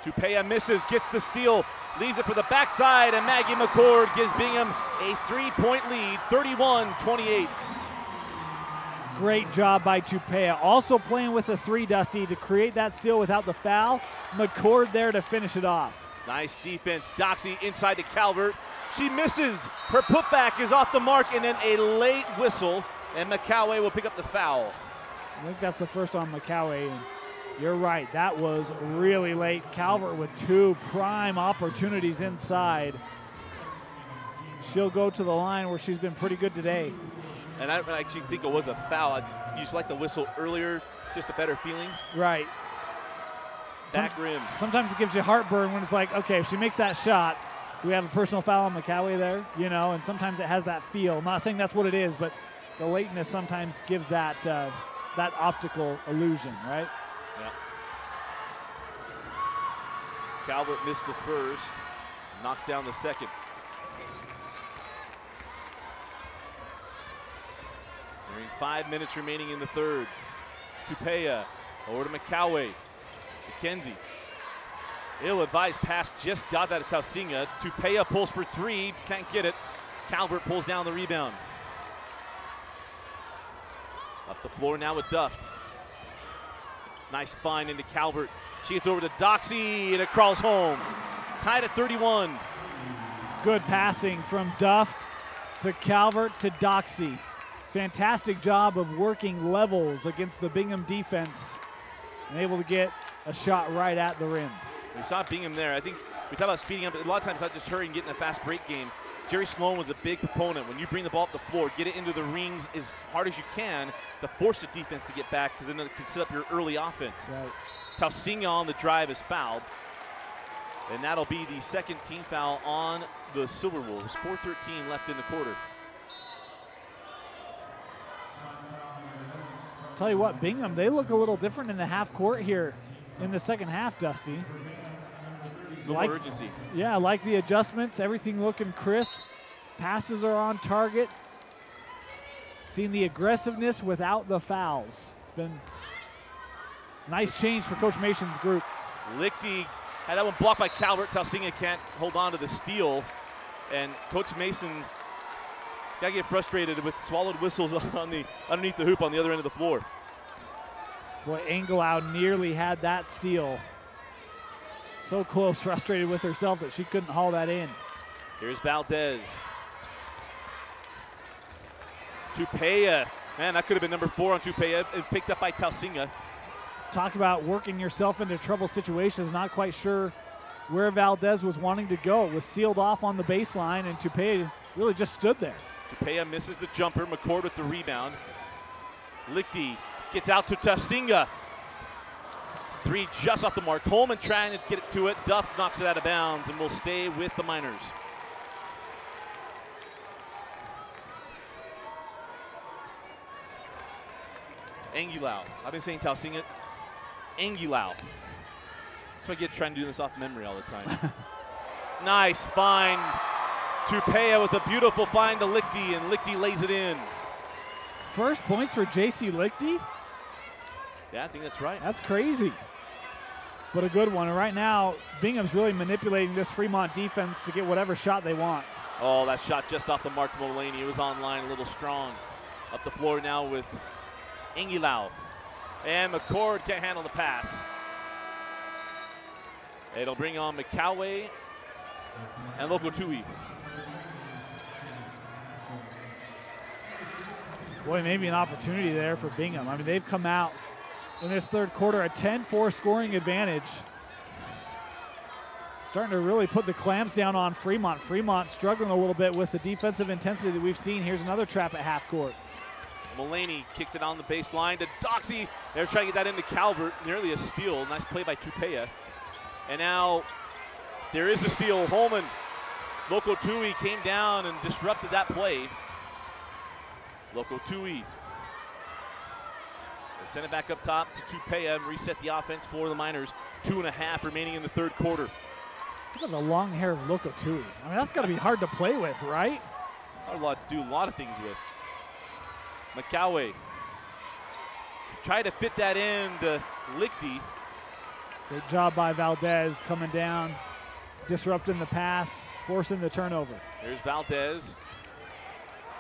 Tupea misses, gets the steal, leaves it for the backside, and Maggie McCord gives Bingham a 3-point lead, 31-28. Great job by Tupea. Also playing with the 3, Dusty, to create that steal without the foul. McCord there to finish it off. Nice defense. Doxy inside to Calvert. She misses. Her putback is off the mark, and then a late whistle, and McCoway will pick up the foul. I think that's the first on McCoway. And you're right, that was really late. Calvert with 2 prime opportunities inside. She'll go to the line where she's been pretty good today. And I actually think it was a foul. You just like the whistle earlier, just a better feeling. Right. Back rim. Sometimes it gives you heartburn when it's like, okay, if she makes that shot, do we have a personal foul on McCoway there? You know, and sometimes it has that feel. I'm not saying that's what it is, but the lateness sometimes gives that that optical illusion, right? Yeah. Calvert missed the first, knocks down the second. Nearing 5 minutes remaining in the third. Tupea over to McCoway. McKenzie. Ill-advised pass, just got that at Tausinga. Tupea pulls for 3, can't get it. Calvert pulls down the rebound. Up the floor now with Duft. Nice find into Calvert. She gets over to Doxy, and it crawls home. tied at 31. Good passing from Duft to Calvert to Doxy. Fantastic job of working levels against the Bingham defense and able to get a shot right at the rim. We saw Bingham there. I think we talk about speeding up. A lot of times, not just hurrying, getting a fast break game. Jerry Sloan was a big proponent. When you bring the ball up the floor, get it into the rings as hard as you can to force the defense to get back, because then it can set up your early offense. Right. Tausinga on the drive is fouled. And that'll be the second team foul on the Silver Wolves. 4:13 left in the quarter. Tell you what, Bingham, they look a little different in the half court here in the second half, Dusty. A little more urgency. Yeah, I like the adjustments, everything looking crisp. Passes are on target. Seen the aggressiveness without the fouls. It's been a nice change for Coach Mason's group. Lichty had that one blocked by Calvert. Tausinga can't hold on to the steal. And Coach Mason got to get frustrated with swallowed whistles on the underneath the hoop on the other end of the floor. Boy, Engelau nearly had that steal. So close, frustrated with herself that she couldn't haul that in. Here's Valdez. Tupea. Man, that could have been number 4 on Tupea. Picked up by Tausinga. Talk about working yourself into trouble situations. Not quite sure where Valdez was wanting to go. It was sealed off on the baseline, and Tupea really just stood there. Tupea misses the jumper. McCord with the rebound. Lichty gets out to Tausinga. 3 just off the mark. Coleman trying to get it to it. Duff knocks it out of bounds and will stay with the Miners. Engelau. I've been saying Tausinga. Engelau. That's why I get trying to do this off memory all the time. Nice find. Tupea with a beautiful find to Lichty, and Lichty lays it in. First points for J.C. Lichty? Yeah, I think that's right. That's crazy. But a good one. And right now, Bingham's really manipulating this Fremont defense to get whatever shot they want. Oh, that shot just off the mark from Mulaney. It was on line, a little strong. Up the floor now with Engelau. And McCord can't handle the pass. It'll bring on McCoway and Lokotui. Boy, maybe an opportunity there for Bingham. I mean, they've come out in this third quarter a 10-4 scoring advantage. Starting to really put the clamps down on Fremont. Fremont struggling a little bit with the defensive intensity that we've seen. Here's another trap at half court. Mulaney kicks it on the baseline to Doxy. They're trying to get that into Calvert. Nearly a steal. Nice play by Tupea. And now there is a steal. Holman. Lokotui came down and disrupted that play. Lokotui. They send it back up top to Tupea and reset the offense for the Miners. 2.5 remaining in the third quarter. Look at the long hair of Lokotui. I mean, that's got to be hard to play with, right? Do a lot of things with. McCoway tried to fit that in to Lichty. Good job by Valdez coming down, disrupting the pass, forcing the turnover. There's Valdez.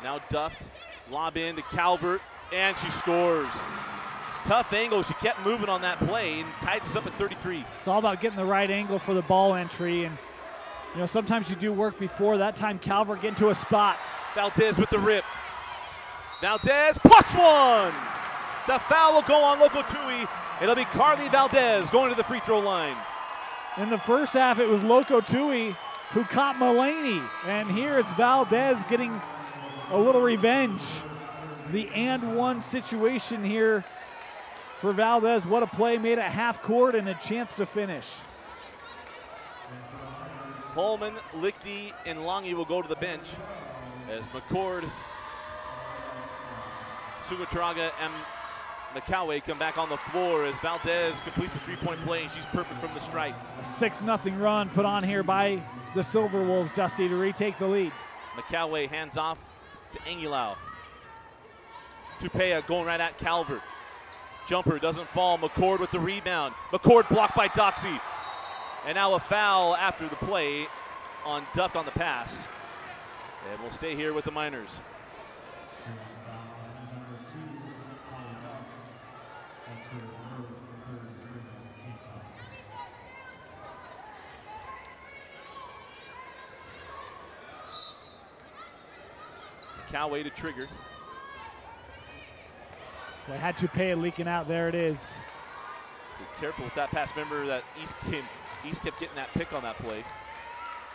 Now Duft. Lob in to Calvert, and she scores. Tough angle. She kept moving on that play and ties us up at 33. It's all about getting the right angle for the ball entry. And, you know, sometimes you do work before. That time Calvert getting to a spot. Valdez with the rip. Valdez +1. The foul will go on Lokotui. It'll be Carly Valdez going to the free throw line. In the first half, it was Lokotui who caught Mulaney. And here it's Valdez getting a little revenge. The and one situation here for Valdez. What a play made at half court and a chance to finish. Holman, Lichty, and Longy will go to the bench as McCord, Sugataraga, and McCoway come back on the floor as Valdez completes the three-point play, and she's perfect from the stripe. A 6-0 run put on here by the Silver Wolves, Dusty, to retake the lead. McCoway hands off to Engelau. Tupea going right at Calvert. Jumper doesn't fall. McCord with the rebound. McCord blocked by Doxy. And now a foul after the play on Duft on the pass. And we'll stay here with the Miners. McCallway to trigger. They had Tupea leaking out. There it is. Be careful with that pass. Remember that East kept getting that pick on that play.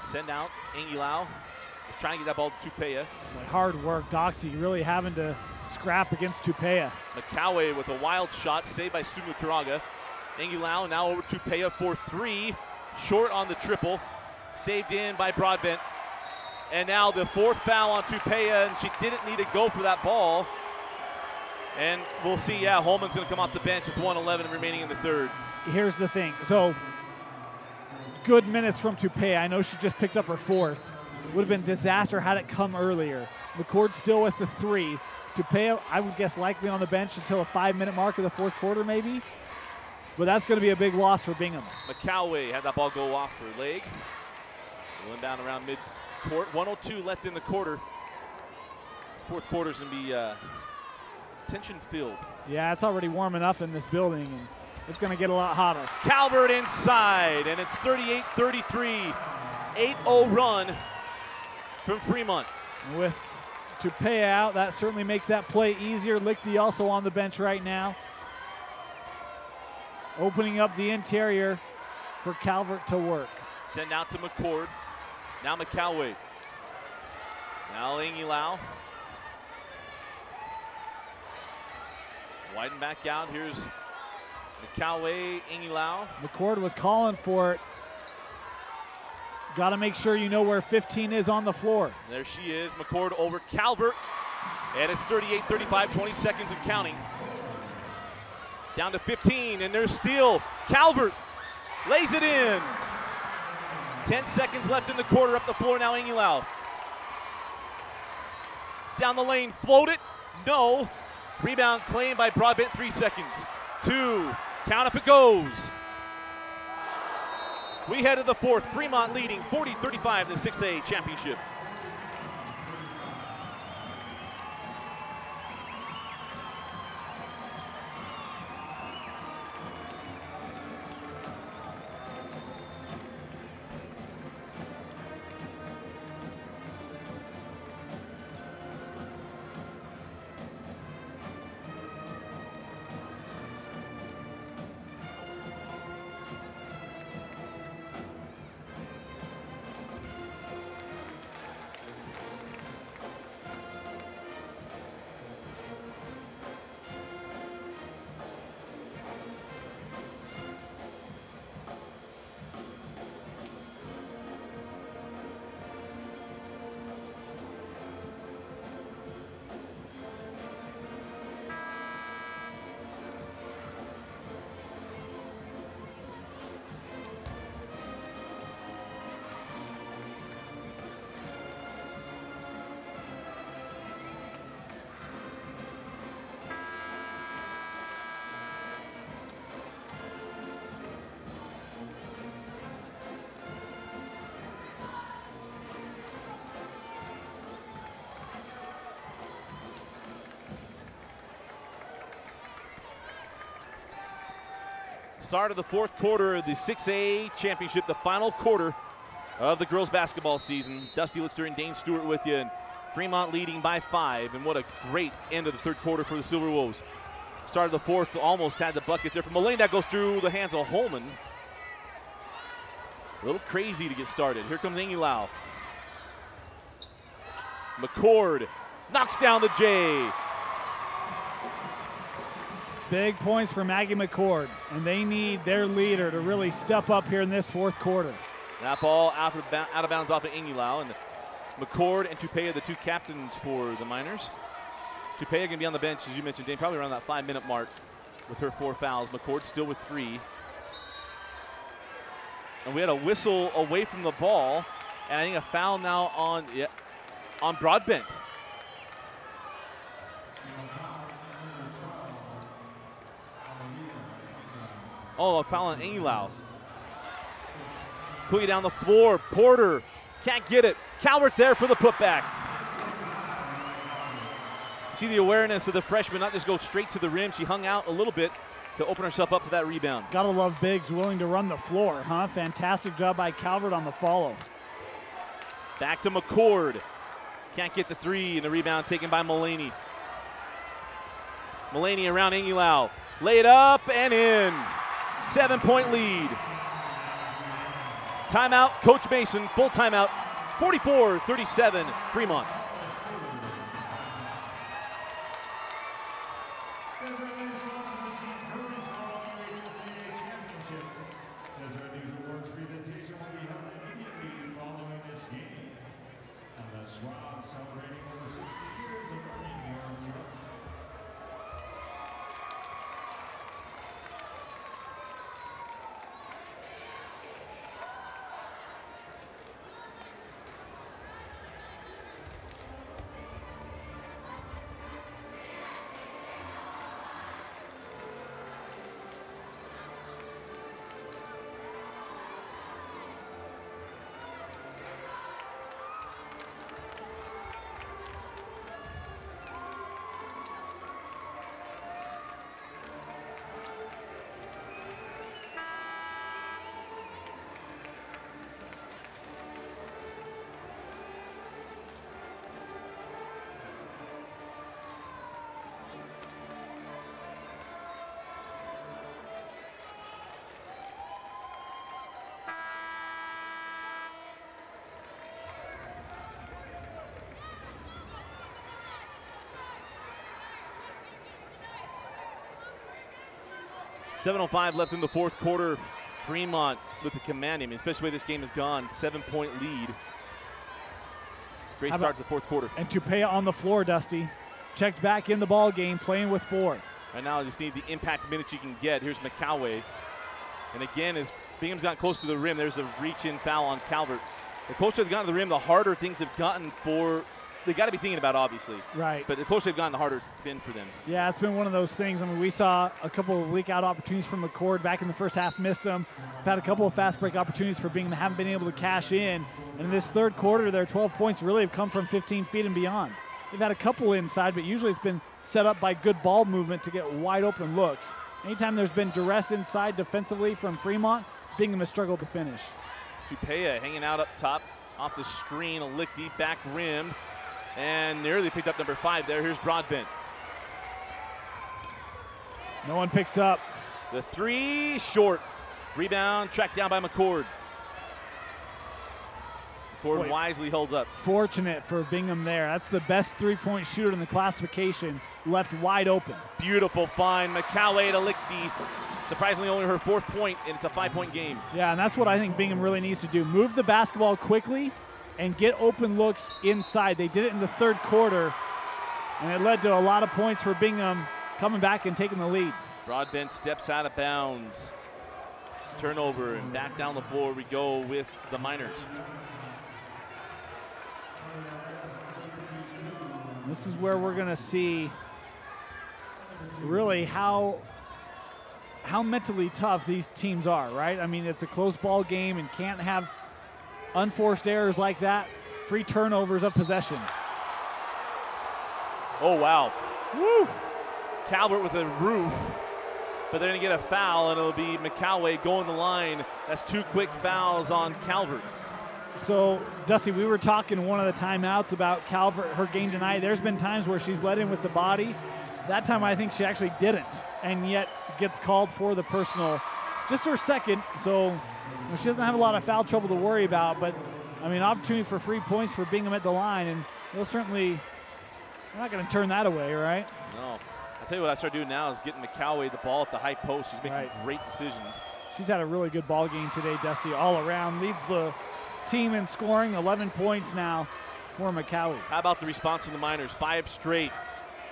Send out Angilau. Trying to get that ball to Tupea. Hard work. Doxy really having to scrap against Tupea. McCallway with a wild shot, saved by Sumuturaga. Angilau now over Tupea for 3. Short on the triple. Saved in by Broadbent. And now the 4th foul on Tupea, and she didn't need to go for that ball. And we'll see, yeah, Holman's going to come off the bench with 1:11 remaining in the 3rd. Here's the thing. So, good minutes from Tupea. I know she just picked up her 4th. Would have been disaster had it come earlier. McCord still with the 3. Tupea, I would guess, likely on the bench until a 5-minute mark of the 4th quarter, maybe. But that's going to be a big loss for Bingham. McCallway had that ball go off her leg. Going down around mid-court. 1:02 left in the quarter. This 4th quarter is going to be tension-filled. Yeah, it's already warm enough in this building, and it's going to get a lot hotter. Calvert inside, and it's 38-33. 8-0 run from Fremont. With Tupea out, that certainly makes that play easier. Lichty also on the bench right now. Opening up the interior for Calvert to work. Send out to McCord. Now McCallway. Now Angilau. Widen back out. Here's McCallway, Angilau. McCord was calling for it. Got to make sure you know where 15 is on the floor. There she is, McCord over Calvert. And it's 38-35, 20 seconds and counting. Down to 15, and there's steal. Calvert lays it in. 10 seconds left in the quarter, up the floor now Angilau. Down the lane, float it, no. Rebound claimed by Broadbent, 3 seconds. 2, count if it goes. We head to the 4th, Fremont leading 40-35 in the 6A championship. Start of the 4th quarter of the 6A championship, the final quarter of the girls basketball season. Dusty Litster and Dane Stewart with you, and Fremont leading by 5, and what a great end of the 3rd quarter for the Silver Wolves. Start of the 4th, almost had the bucket there from Mullane. That goes through the hands of Holman. A little crazy to get started. Here comes Angilau. McCord knocks down the J. Big points for Maggie McCord, and they need their leader to really step up here in this 4th quarter. That ball out of bounds off of Angilau, and McCord and Tupea, the 2 captains for the Miners. Tupea going to be on the bench, as you mentioned, Dane, probably around that 5-minute mark with her 4 fouls. McCord still with 3. And we had a whistle away from the ball, and I think a foul now on Broadbent. Oh, a foul on Angilau. Quickly down the floor, Porter can't get it. Calvert there for the putback. See the awareness of the freshman, not just go straight to the rim. She hung out a little bit to open herself up for that rebound. Gotta love bigs willing to run the floor, huh? Fantastic job by Calvert on the follow. Back to McCord. Can't get the three, and the rebound taken by Mulaney. Mulaney around Angulau. Laid up and in. 7-point lead. Timeout, Coach Mason, full timeout. 44-37, Fremont. .705 left in the fourth quarter. Fremont with the command. I mean, especially the way this game has gone. 7-point lead. Great start to the fourth quarter. And Tupea on the floor, Dusty. Checked back in the ball game, playing with 4. Right now, I just need the impact minutes you can get. Here's McCoway. And again, as Bingham's gotten close to the rim, there's a reach-in foul on Calvert. The closer they've gotten to the rim, the harder things have gotten for – they got to be thinking about, obviously. Right. But the closer they've gotten, the harder it's been for them. Yeah, it's been one of those things. I mean, we saw a couple of leak-out opportunities from McCord back in the first half, missed them. We've had a couple of fast break opportunities for Bingham that haven't been able to cash in. And in this third quarter, their 12 points really have come from 15 feet and beyond. They've had a couple inside, but usually it's been set up by good ball movement to get wide-open looks. Anytime there's been duress inside defensively from Fremont, Bingham has struggled to finish. Tupea hanging out up top, off the screen, a lick deep, back rimmed. And nearly picked up number 5 there. Here's Broadbent. No one picks up. The three short. Rebound tracked down by McCord. McCord wisely holds up. Fortunate for Bingham there. That's the best three-point shooter in the classification. Left wide open. Beautiful find. McCoway to Lichty. Surprisingly only her 4th point, and it's a 5-point game. Yeah, and that's what I think Bingham really needs to do. Move the basketball quickly and get open looks inside. They did it in the third quarter, and it led to a lot of points for Bingham coming back and taking the lead. Broadbent steps out of bounds. Turnover, and back down the floor we go with the Miners. This is where we're gonna see really how mentally tough these teams are, right? I mean, it's a close ball game and can't have unforced errors like that, free turnovers of possession. Oh, wow. Woo! Calvert with a roof, but they're going to get a foul, and it'll be McCoway going the line. That's 2 quick fouls on Calvert. So, Dusty, we were talking one of the timeouts about Calvert, her game tonight. There's been times where she's led in with the body. That time I think she actually didn't, and yet gets called for the personal. Just her second, so she doesn't have a lot of foul trouble to worry about, but I mean, opportunity for free points for Bingham at the line, and they'll certainly, they're not going to turn that away, right? No. I'll tell you what I start doing now is getting McCoway the ball at the high post. She's making great decisions. She's had a really good ball game today, Dusty, all around. Leads the team in scoring, 11 points now for McCoway. How about the response from the Miners? 5 straight.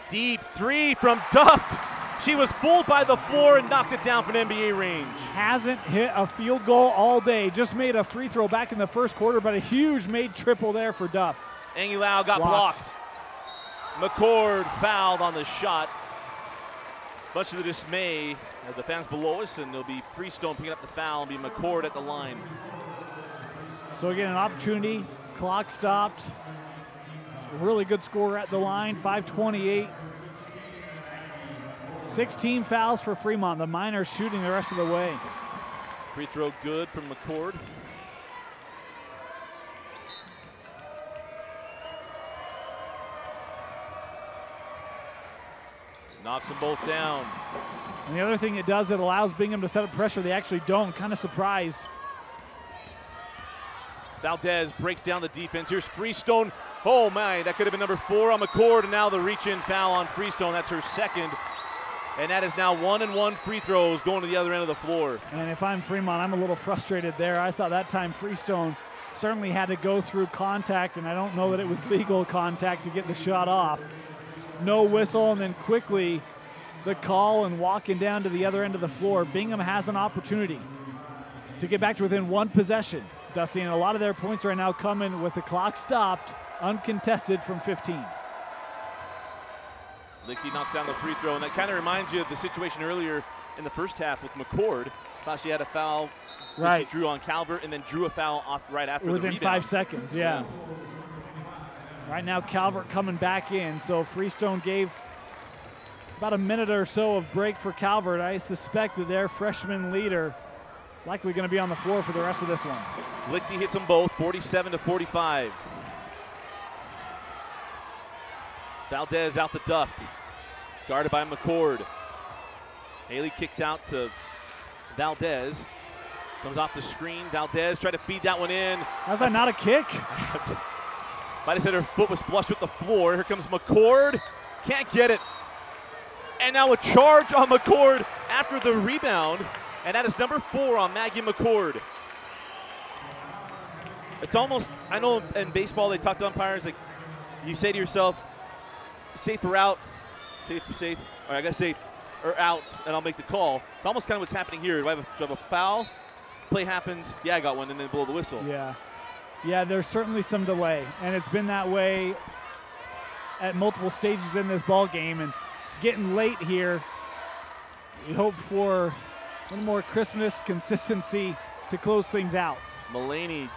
Deep 3 from Duft. She was fooled by the floor and knocks it down from NBA range. Hasn't hit a field goal all day. Just made a free throw back in the first quarter, but a huge made triple there for Duff. Angulau got blocked. McCord fouled on the shot. Much to the dismay of the fans below us, and it'll be Freestone picking up the foul and be McCord at the line. So again, an opportunity. Clock stopped. A really good score at the line, 5:28. 16 fouls for Fremont. The Miners shooting the rest of the way. Free throw good from McCord. Knocks them both down. And the other thing it does, it allows Bingham to set up pressure. They actually don't. Kind of surprised. Valdez breaks down the defense. Here's Freestone. Oh, my, that could have been number 4 on McCord, and now the reach-in foul on Freestone. That's her second. And that is now 1-and-1 free throws going to the other end of the floor. And if I'm Fremont, I'm a little frustrated there. I thought that time Freestone certainly had to go through contact, and I don't know that it was legal contact to get the shot off. No whistle, and then quickly the call and walking down to the other end of the floor. Bingham has an opportunity to get back to within 1 possession. Dusty, and a lot of their points right now coming with the clock stopped, uncontested from 15. Lichty knocks down the free throw, and that kind of reminds you of the situation earlier in the first half with McCord. Thought she had a foul that she drew on Calvert, and then drew a foul off right after the rebound. Within 5 seconds, yeah. Right now Calvert coming back in, so Freestone gave about a minute or so of break for Calvert. I suspect that their freshman leader likely going to be on the floor for the rest of this one. Lichty hits them both, 47-45. Valdez out the duft, guarded by McCord. Haley kicks out to Valdez. Comes off the screen. Valdez tried to feed that one in. How's that not a kick? Might have said her foot was flush with the floor. Here comes McCord. Can't get it. And now a charge on McCord after the rebound. And that is number 4 on Maggie McCord. It's almost, I know in baseball they talk to umpires, like you say to yourself, safe or out, safe, or I guess safe or out, and I'll make the call. It's almost kind of what's happening here. Do I have a foul? Play happens, yeah, I got one, and then blow the whistle. Yeah, there's certainly some delay, and it's been that way at multiple stages in this ball game, and getting late here, we hope for a little more crispness, consistency to close things out. Mulaney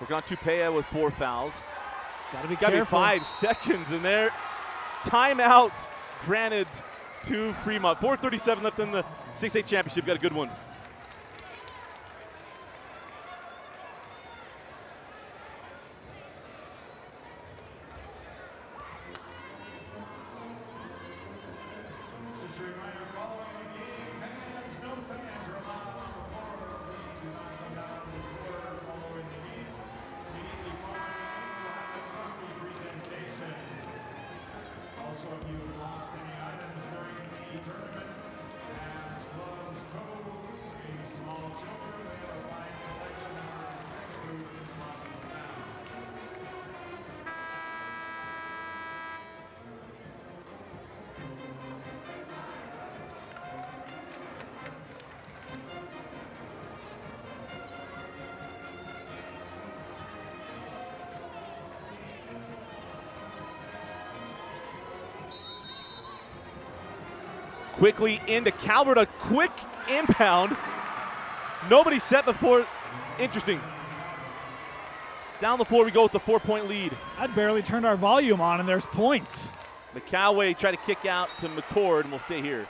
working on Tupea with 4 fouls. It's got to be careful. 5 seconds in there. Timeout granted to Fremont. 4:37 left in the 6A championship. Got a good one. Quickly into Calvert, a quick impound. Nobody set before. Interesting. Down the floor we go with the 4-point lead. I'd barely turned our volume on, and there's points. McCoway tried to kick out to McCord, and we'll stay here.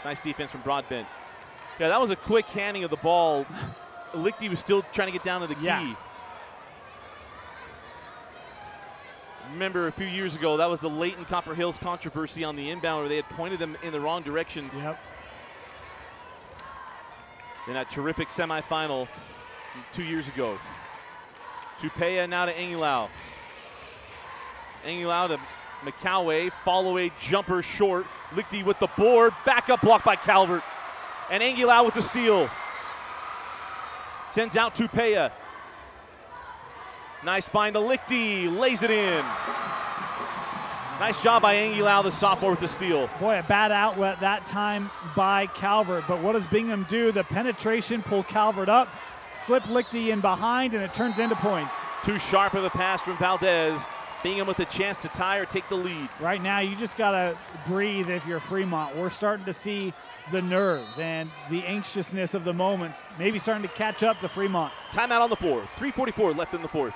Nice defense from Broadbent. Yeah, that was a quick handing of the ball. Lichty was still trying to get down to the key. Yeah. Remember a few years ago, that was the Leighton Copper Hills controversy on the inbound where they had pointed them in the wrong direction. Yep. In that terrific semifinal 2 years ago. Tupea now to Angulau. Angulau to McCoway, follow-away jumper short. Lichty with the board, back up block by Calvert. And Angulau with the steal. Sends out Tupea. Nice find to Lichty, lays it in. Nice job by Angulau, the sophomore, with the steal. Boy, a bad outlet that time by Calvert, but what does Bingham do? The penetration, pull Calvert up, slip Lichty in behind, and it turns into points. Too sharp of a pass from Valdez. Bingham with a chance to tie or take the lead. Right now, you just got to breathe if you're Fremont. We're starting to see the nerves and the anxiousness of the moments maybe starting to catch up to Fremont. Timeout on the floor. 3:44 left in the fourth.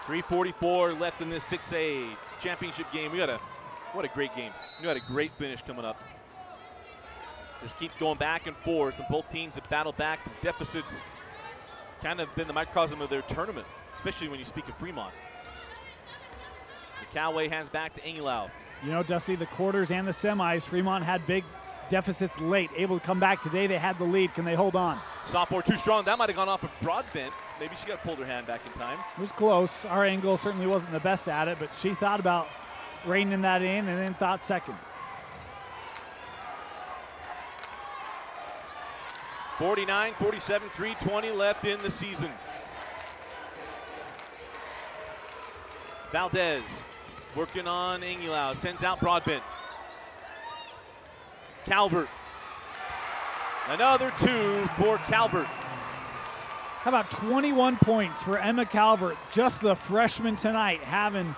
3:44 left in this 6A championship game. What a great game. We got a great finish coming up. Just keep going back and forth, and both teams have battled back from deficits. Kind of been the microcosm of their tournament, especially when you speak of Fremont. McCallaway hands back to Engelau. You know, Dusty, the quarters and the semis, Fremont had big deficits late, able to come back today. They had the lead. Can they hold on? Sophomore too strong. That might have gone off a broad bent. Maybe she got pulled her hand back in time. It was close. Our angle certainly wasn't the best at it, but she thought about reining that in and then thought second. 49-47, 3:20 left in the season. Valdez working on Engelau, sends out Broadbent. Calvert. Another 2 for Calvert. How about 21 points for Emma Calvert, just the freshman tonight, having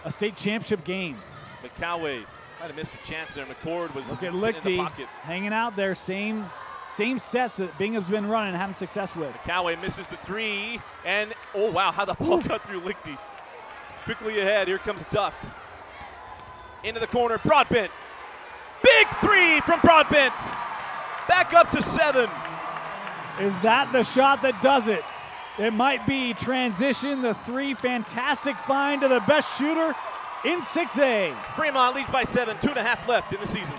a state championship game. McCallaway might have missed a chance there. McCord was Look at sitting in the Lichty pocket. hanging out there, same sets that Bingham's been running and having success with. McCallaway misses the 3, and oh wow, how the ball cut through Lichty. Quickly ahead, here comes Duft. Into the corner, Broadbent. Big 3 from Broadbent. Back up to 7. Is that the shot that does it? It might be transition, the 3, fantastic find to the best shooter in 6A. Fremont leads by 7, 2.5 left in the season.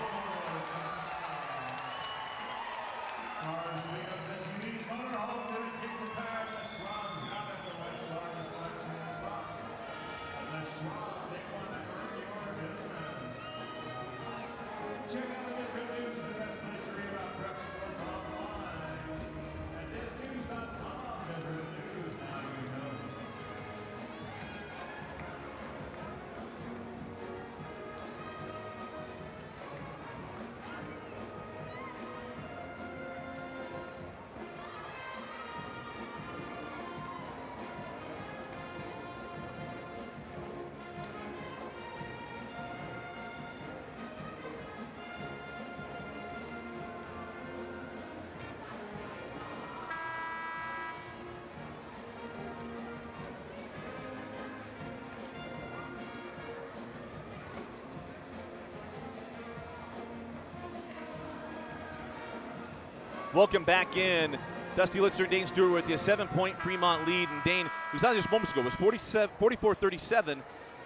Welcome back in. Dusty Litzer, Dane Stewart with you. 7-point Fremont lead. And Dane, we saw just moments ago, it was 44-37.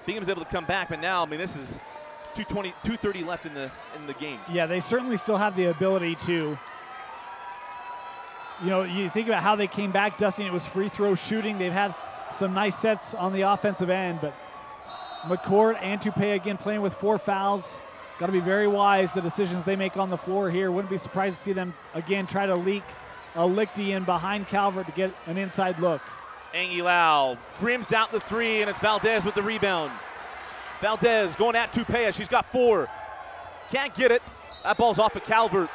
Bingham's able to come back, but now, I mean, this is 2:30 left in the game. Yeah, they certainly still have the ability to. You know, you think about how they came back, Dusty, and it was free throw shooting. They've had some nice sets on the offensive end, but McCord and Tupea again playing with 4 fouls. Got to be very wise, the decisions they make on the floor here. Wouldn't be surprised to see them, again, try to leak a Lichty in behind Calvert to get an inside look. Engelau brims out the 3, and it's Valdez with the rebound. Valdez going at Tupea. She's got 4. Can't get it. That ball's off of Calvert,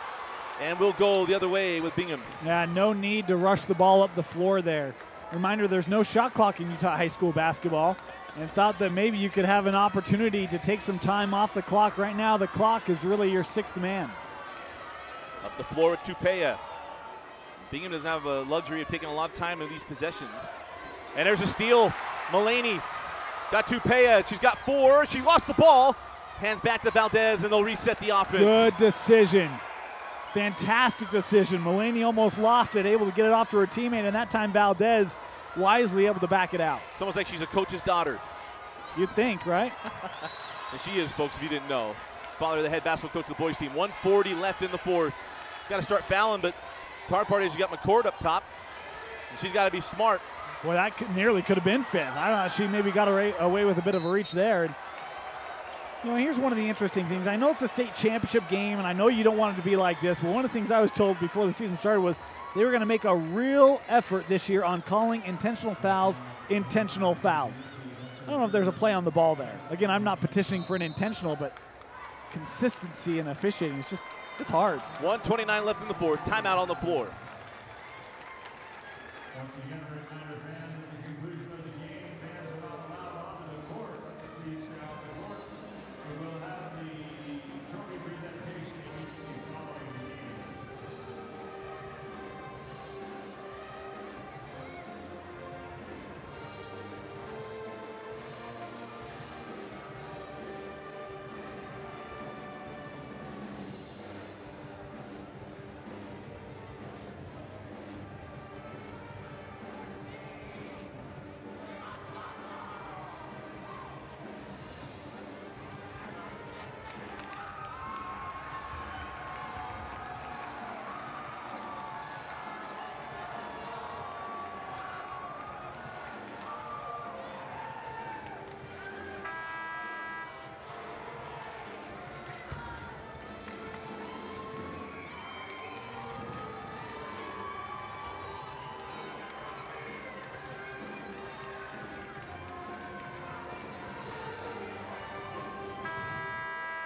and we'll go the other way with Bingham. Yeah, no need to rush the ball up the floor there. Reminder, there's no shot clock in Utah high school basketball, and thought that maybe you could have an opportunity to take some time off the clock. Right now, the clock is really your 6th man. Up the floor with Tupea. Bingham doesn't have a luxury of taking a lot of time in these possessions. And there's a steal. Mulaney got Tupea. She's got 4. She lost the ball. Hands back to Valdez, and they'll reset the offense. Good decision. Fantastic decision. Mulaney almost lost it, able to get it off to her teammate, and that time Valdez wisely able to back it out. It's almost like she's a coach's daughter. You'd think, right? And she is, folks, if you didn't know. Father of the head basketball coach of the boys team. 1:40 left in the 4th. Got to start fouling, but the hard part is you got McCord up top, and she's got to be smart. Boy, that nearly could have been 5th. I don't know, she maybe got away with a bit of a reach there. And, you know, here's one of the interesting things. I know it's a state championship game, and I know you don't want it to be like this, but one of the things I was told before the season started was they were going to make a real effort this year on calling intentional fouls. I don't know if there's a play on the ball there. Again, I'm not petitioning for an intentional, but consistency in officiating is just, it's hard. 1:29 left in the 4th. Timeout on the floor. Once again, a reminder, fans, at the conclusion of the game, fans are not allowed onto the court. Please stay off the court. We will have the trophy presentation immediately following the game.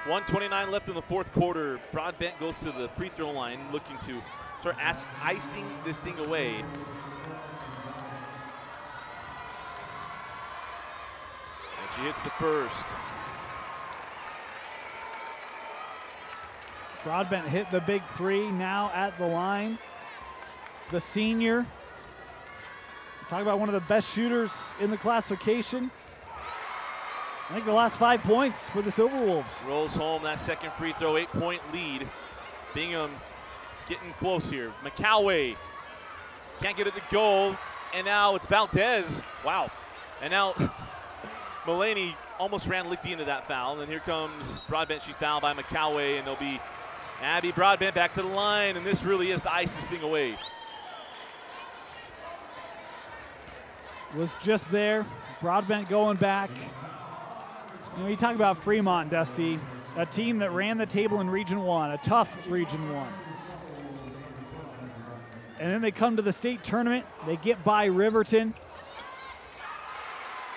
1:29 left in the fourth quarter. Broadbent goes to the free throw line looking to start icing this thing away. And she hits the first. Broadbent hit the big three, now at the line. The senior. Talk about one of the best shooters in the classification. I think the last 5 points for the Silverwolves. Rolls home that second free throw, 8-point lead. Bingham is getting close here. McCallaway can't get it to go, and now it's Valdez. Wow. And now Mulaney almost ran Lichty into that foul, and here comes Broadbent. She's fouled by McCallaway, and there'll be Abby Broadbent back to the line, and this really is to ice this thing away. Was just there. Broadbent going back. You know, you talk about Fremont, Dusty, a team that ran the table in Region 1, a tough Region 1. And then they come to the state tournament. They get by Riverton.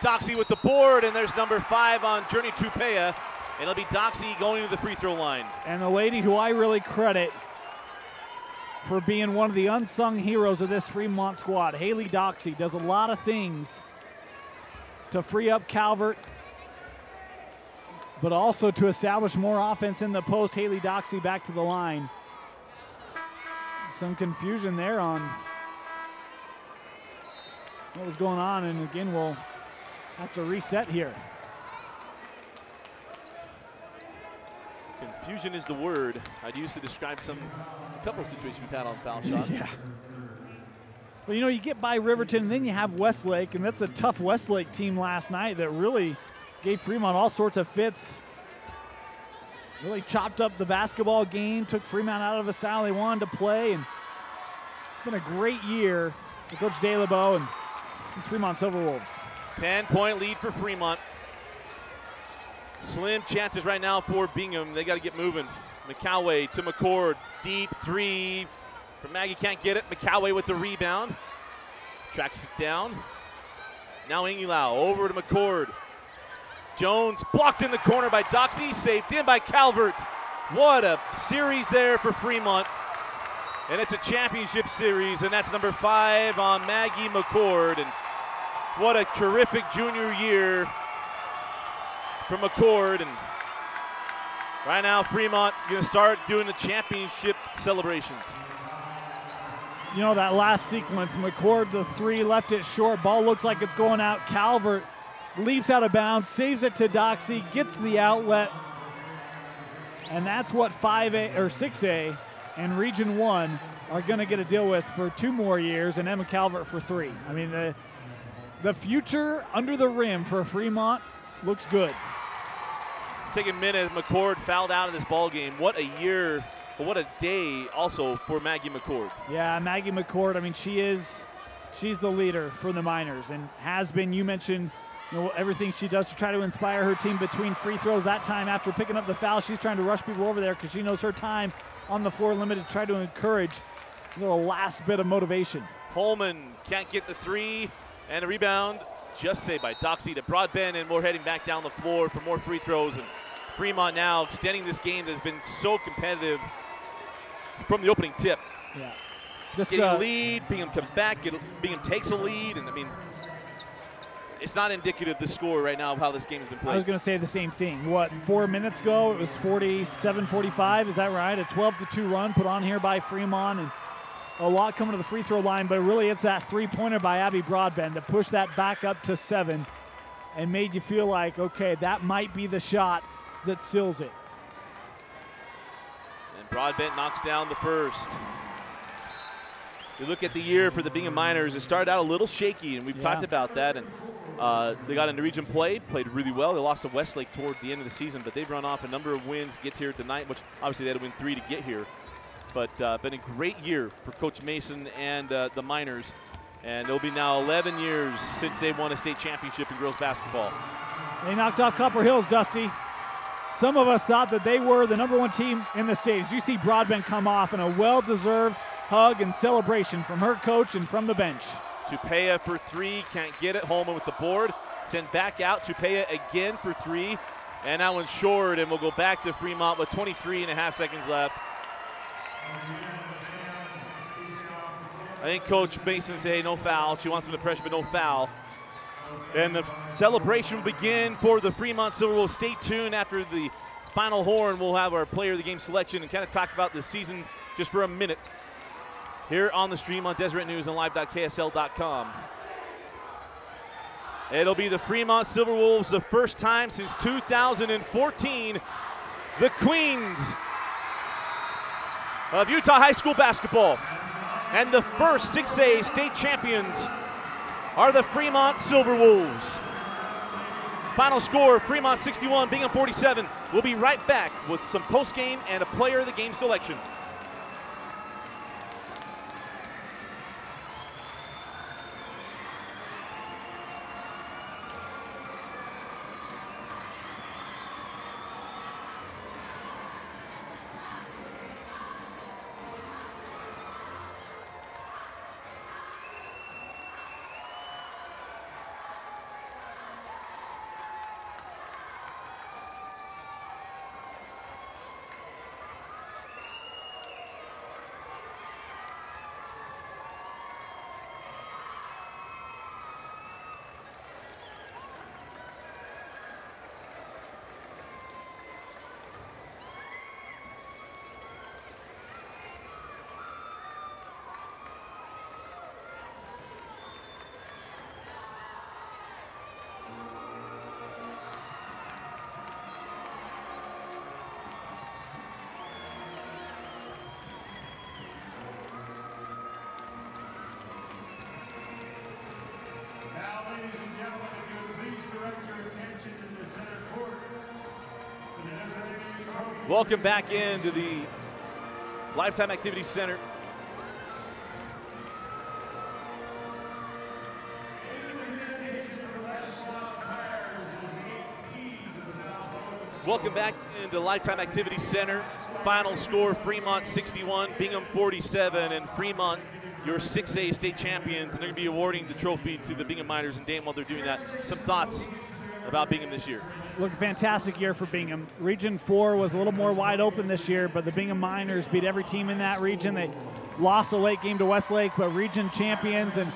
Doxy with the board, and there's number 5 on Journey Tupea. It'll be Doxy going to the free throw line. And the lady who I really credit for being one of the unsung heroes of this Fremont squad, Haley Doxy, does a lot of things to free up Calvert, but also to establish more offense in the post. Haley Doxy back to the line. Some confusion there on what was going on, and again, we'll have to reset here. Confusion is the word I'd use to describe a couple of situations we've had on foul shots. Yeah. But you know, you get by Riverton, and then you have Westlake, and that's a tough Westlake team last night that really gave Fremont all sorts of fits. Really chopped up the basketball game, took Fremont out of a style they wanted to play, and it's been a great year for Coach DeLebeau and these Fremont Silverwolves. 10-point lead for Fremont. Slim chances right now for Bingham. They got to get moving. McCallaway to McCord. Deep three from Maggie, can't get it. McCallaway with the rebound. Tracks it down. Now Ingilau over to McCord. Jones blocked in the corner by Doxy, saved in by Calvert. What a series there for Fremont. And it's a championship series, and that's number 5 on Maggie McCord. And what a terrific junior year for McCord. And right now, Fremont going to start doing the championship celebrations. You know, that last sequence, McCord, the three, left it short. Ball looks like it's going out. Calvert leaps out of bounds, saves it to Doxy, gets the outlet. And that's what 5A or 6A and Region 1 are going to get to deal with for 2 more years, and Emma Calvert for 3. I mean, the future under the rim for Fremont looks good. It's taking a minute. McCord fouled out of this ball game. What a year, but what a day also for Maggie McCord. Yeah, Maggie McCord, I mean, she's the leader for the Miners and has been. You mentioned, you know, everything she does to try to inspire her team between free throws. That time after picking up the foul, she's trying to rush people over there because she knows her time on the floor limited, to try to encourage a little last bit of motivation. Holman can't get the 3, and a rebound just saved by Doxy to Broadbent, and we're heading back down the floor for more free throws. And Fremont now extending this game that has been so competitive from the opening tip. Yeah. Getting a lead, Bingham comes back, Bingham takes a lead, and I mean, it's not indicative, the score right now, of how this game has been played. I was going to say the same thing. What, 4 minutes ago, it was 47-45, is that right? A 12-2 run put on here by Fremont, and a lot coming to the free throw line, but really it's that three-pointer by Abby Broadbent that pushed that back up to 7 and made you feel like, okay, that might be the shot that seals it. And Broadbent knocks down the first. You look at the year for the Bingham Miners, it started out a little shaky, and we've talked about that. And they got into region play, played really well. They lost to Westlake toward the end of the season, but they've run off a number of wins to get here tonight, which obviously they had to win 3 to get here. But been a great year for Coach Mason and the Miners. And it'll be now 11 years since they won a state championship in girls basketball. They knocked off Copper Hills, Dusty. Some of us thought that they were the #1 team in the state. As you see Broadbent come off in a well-deserved hug and celebration from her coach and from the bench. Tupea for 3, can't get it. Holman with the board. Send back out. Tupea again for 3. And that one's short, and we'll go back to Fremont with 23.5 seconds left. I think Coach Mason said, hey, no foul. She wants him to pressure, but no foul. And the celebration will begin for the Fremont Silver Wolves. Stay tuned. After the final horn, we'll have our player of the game selection and kind of talk about the season just for a minute here on the stream on Deseret News and live.ksl.com. It'll be the Fremont Silver Wolves, the first time since 2014, the Queens of Utah High School basketball. And the first 6A state champions are the Fremont Silver Wolves. Final score, Fremont 61, Bingham 47. We'll be right back with some post-game and a player of the game selection. Welcome back into the Lifetime Activity Center. Welcome back into Lifetime Activity Center. Final score, Fremont 61, Bingham 47, and Fremont, your 6A state champions, and they're going to be awarding the trophy to the Bingham Miners. And Dan, while they're doing that, some thoughts about Bingham this year. Look, a fantastic year for Bingham. Region 4 was a little more wide open this year, but the Bingham Miners beat every team in that region. They lost a late game to Westlake, but region champions, and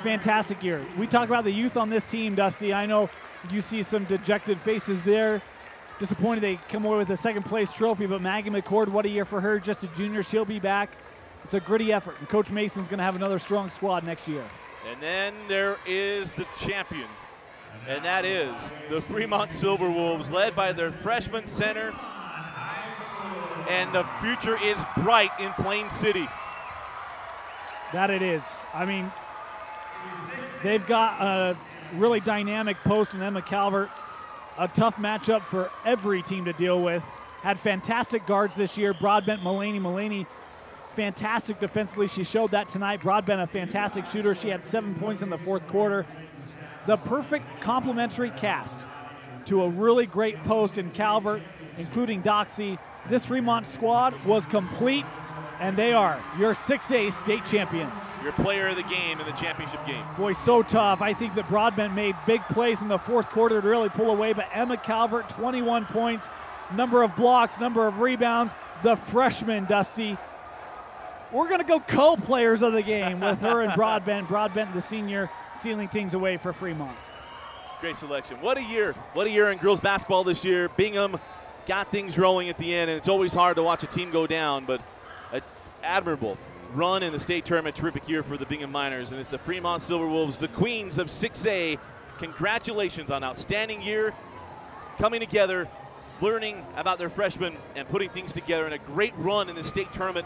fantastic year. We talk about the youth on this team, Dusty. I know you see some dejected faces there. Disappointed they come away with a second place trophy, but Maggie McCord, what a year for her, just a junior. She'll be back. It's a gritty effort, and Coach Mason's going to have another strong squad next year. And then there is the champion, and that is the Fremont Silver Wolves, led by their freshman center, and the future is bright in Plain City. That it is. I mean, they've got a really dynamic post in Emma Calvert, a tough matchup for every team to deal with. Had fantastic guards this year. Broadbent, Mulaney, fantastic defensively. She showed that tonight. Broadbent, a fantastic shooter. She had 7 points in the fourth quarter. The perfect complementary cast to a really great post in Calvert, including Doxy. This Fremont squad was complete, and they are your 6A state champions. Your player of the game in the championship game. Boy, so tough. I think that Broadbent made big plays in the fourth quarter to really pull away, but Emma Calvert, 21 points, number of blocks, number of rebounds. The freshman, Dusty. We're going to go co-players of the game with her and Broadbent. Broadbent, the senior, sealing things away for Fremont. Great selection. What a year. What a year in girls basketball this year. Bingham got things rolling at the end, and it's always hard to watch a team go down, but an admirable run in the state tournament. Terrific year for the Bingham Miners, and it's the Fremont Silver Wolves, the queens of 6A. Congratulations on an outstanding year, coming together, learning about their freshmen, and putting things together in a great run in the state tournament.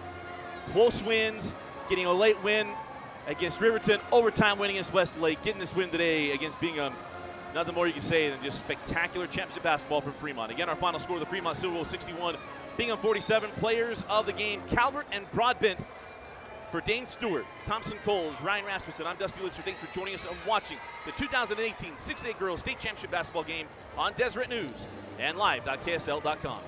Close wins, getting a late win against Riverton, overtime win against Westlake, getting this win today against Bingham. Nothing more you can say than just spectacular championship basketball from Fremont. Again, our final score, the Fremont Silver Wolves 61, Bingham 47. Players of the game, Calvert and Broadbent. For Dane Stewart, Thompson Coles, Ryan Rasmussen, I'm Dusty Lister. Thanks for joining us and watching the 2018 6A Girls State Championship Basketball game on Deseret News and live.ksl.com.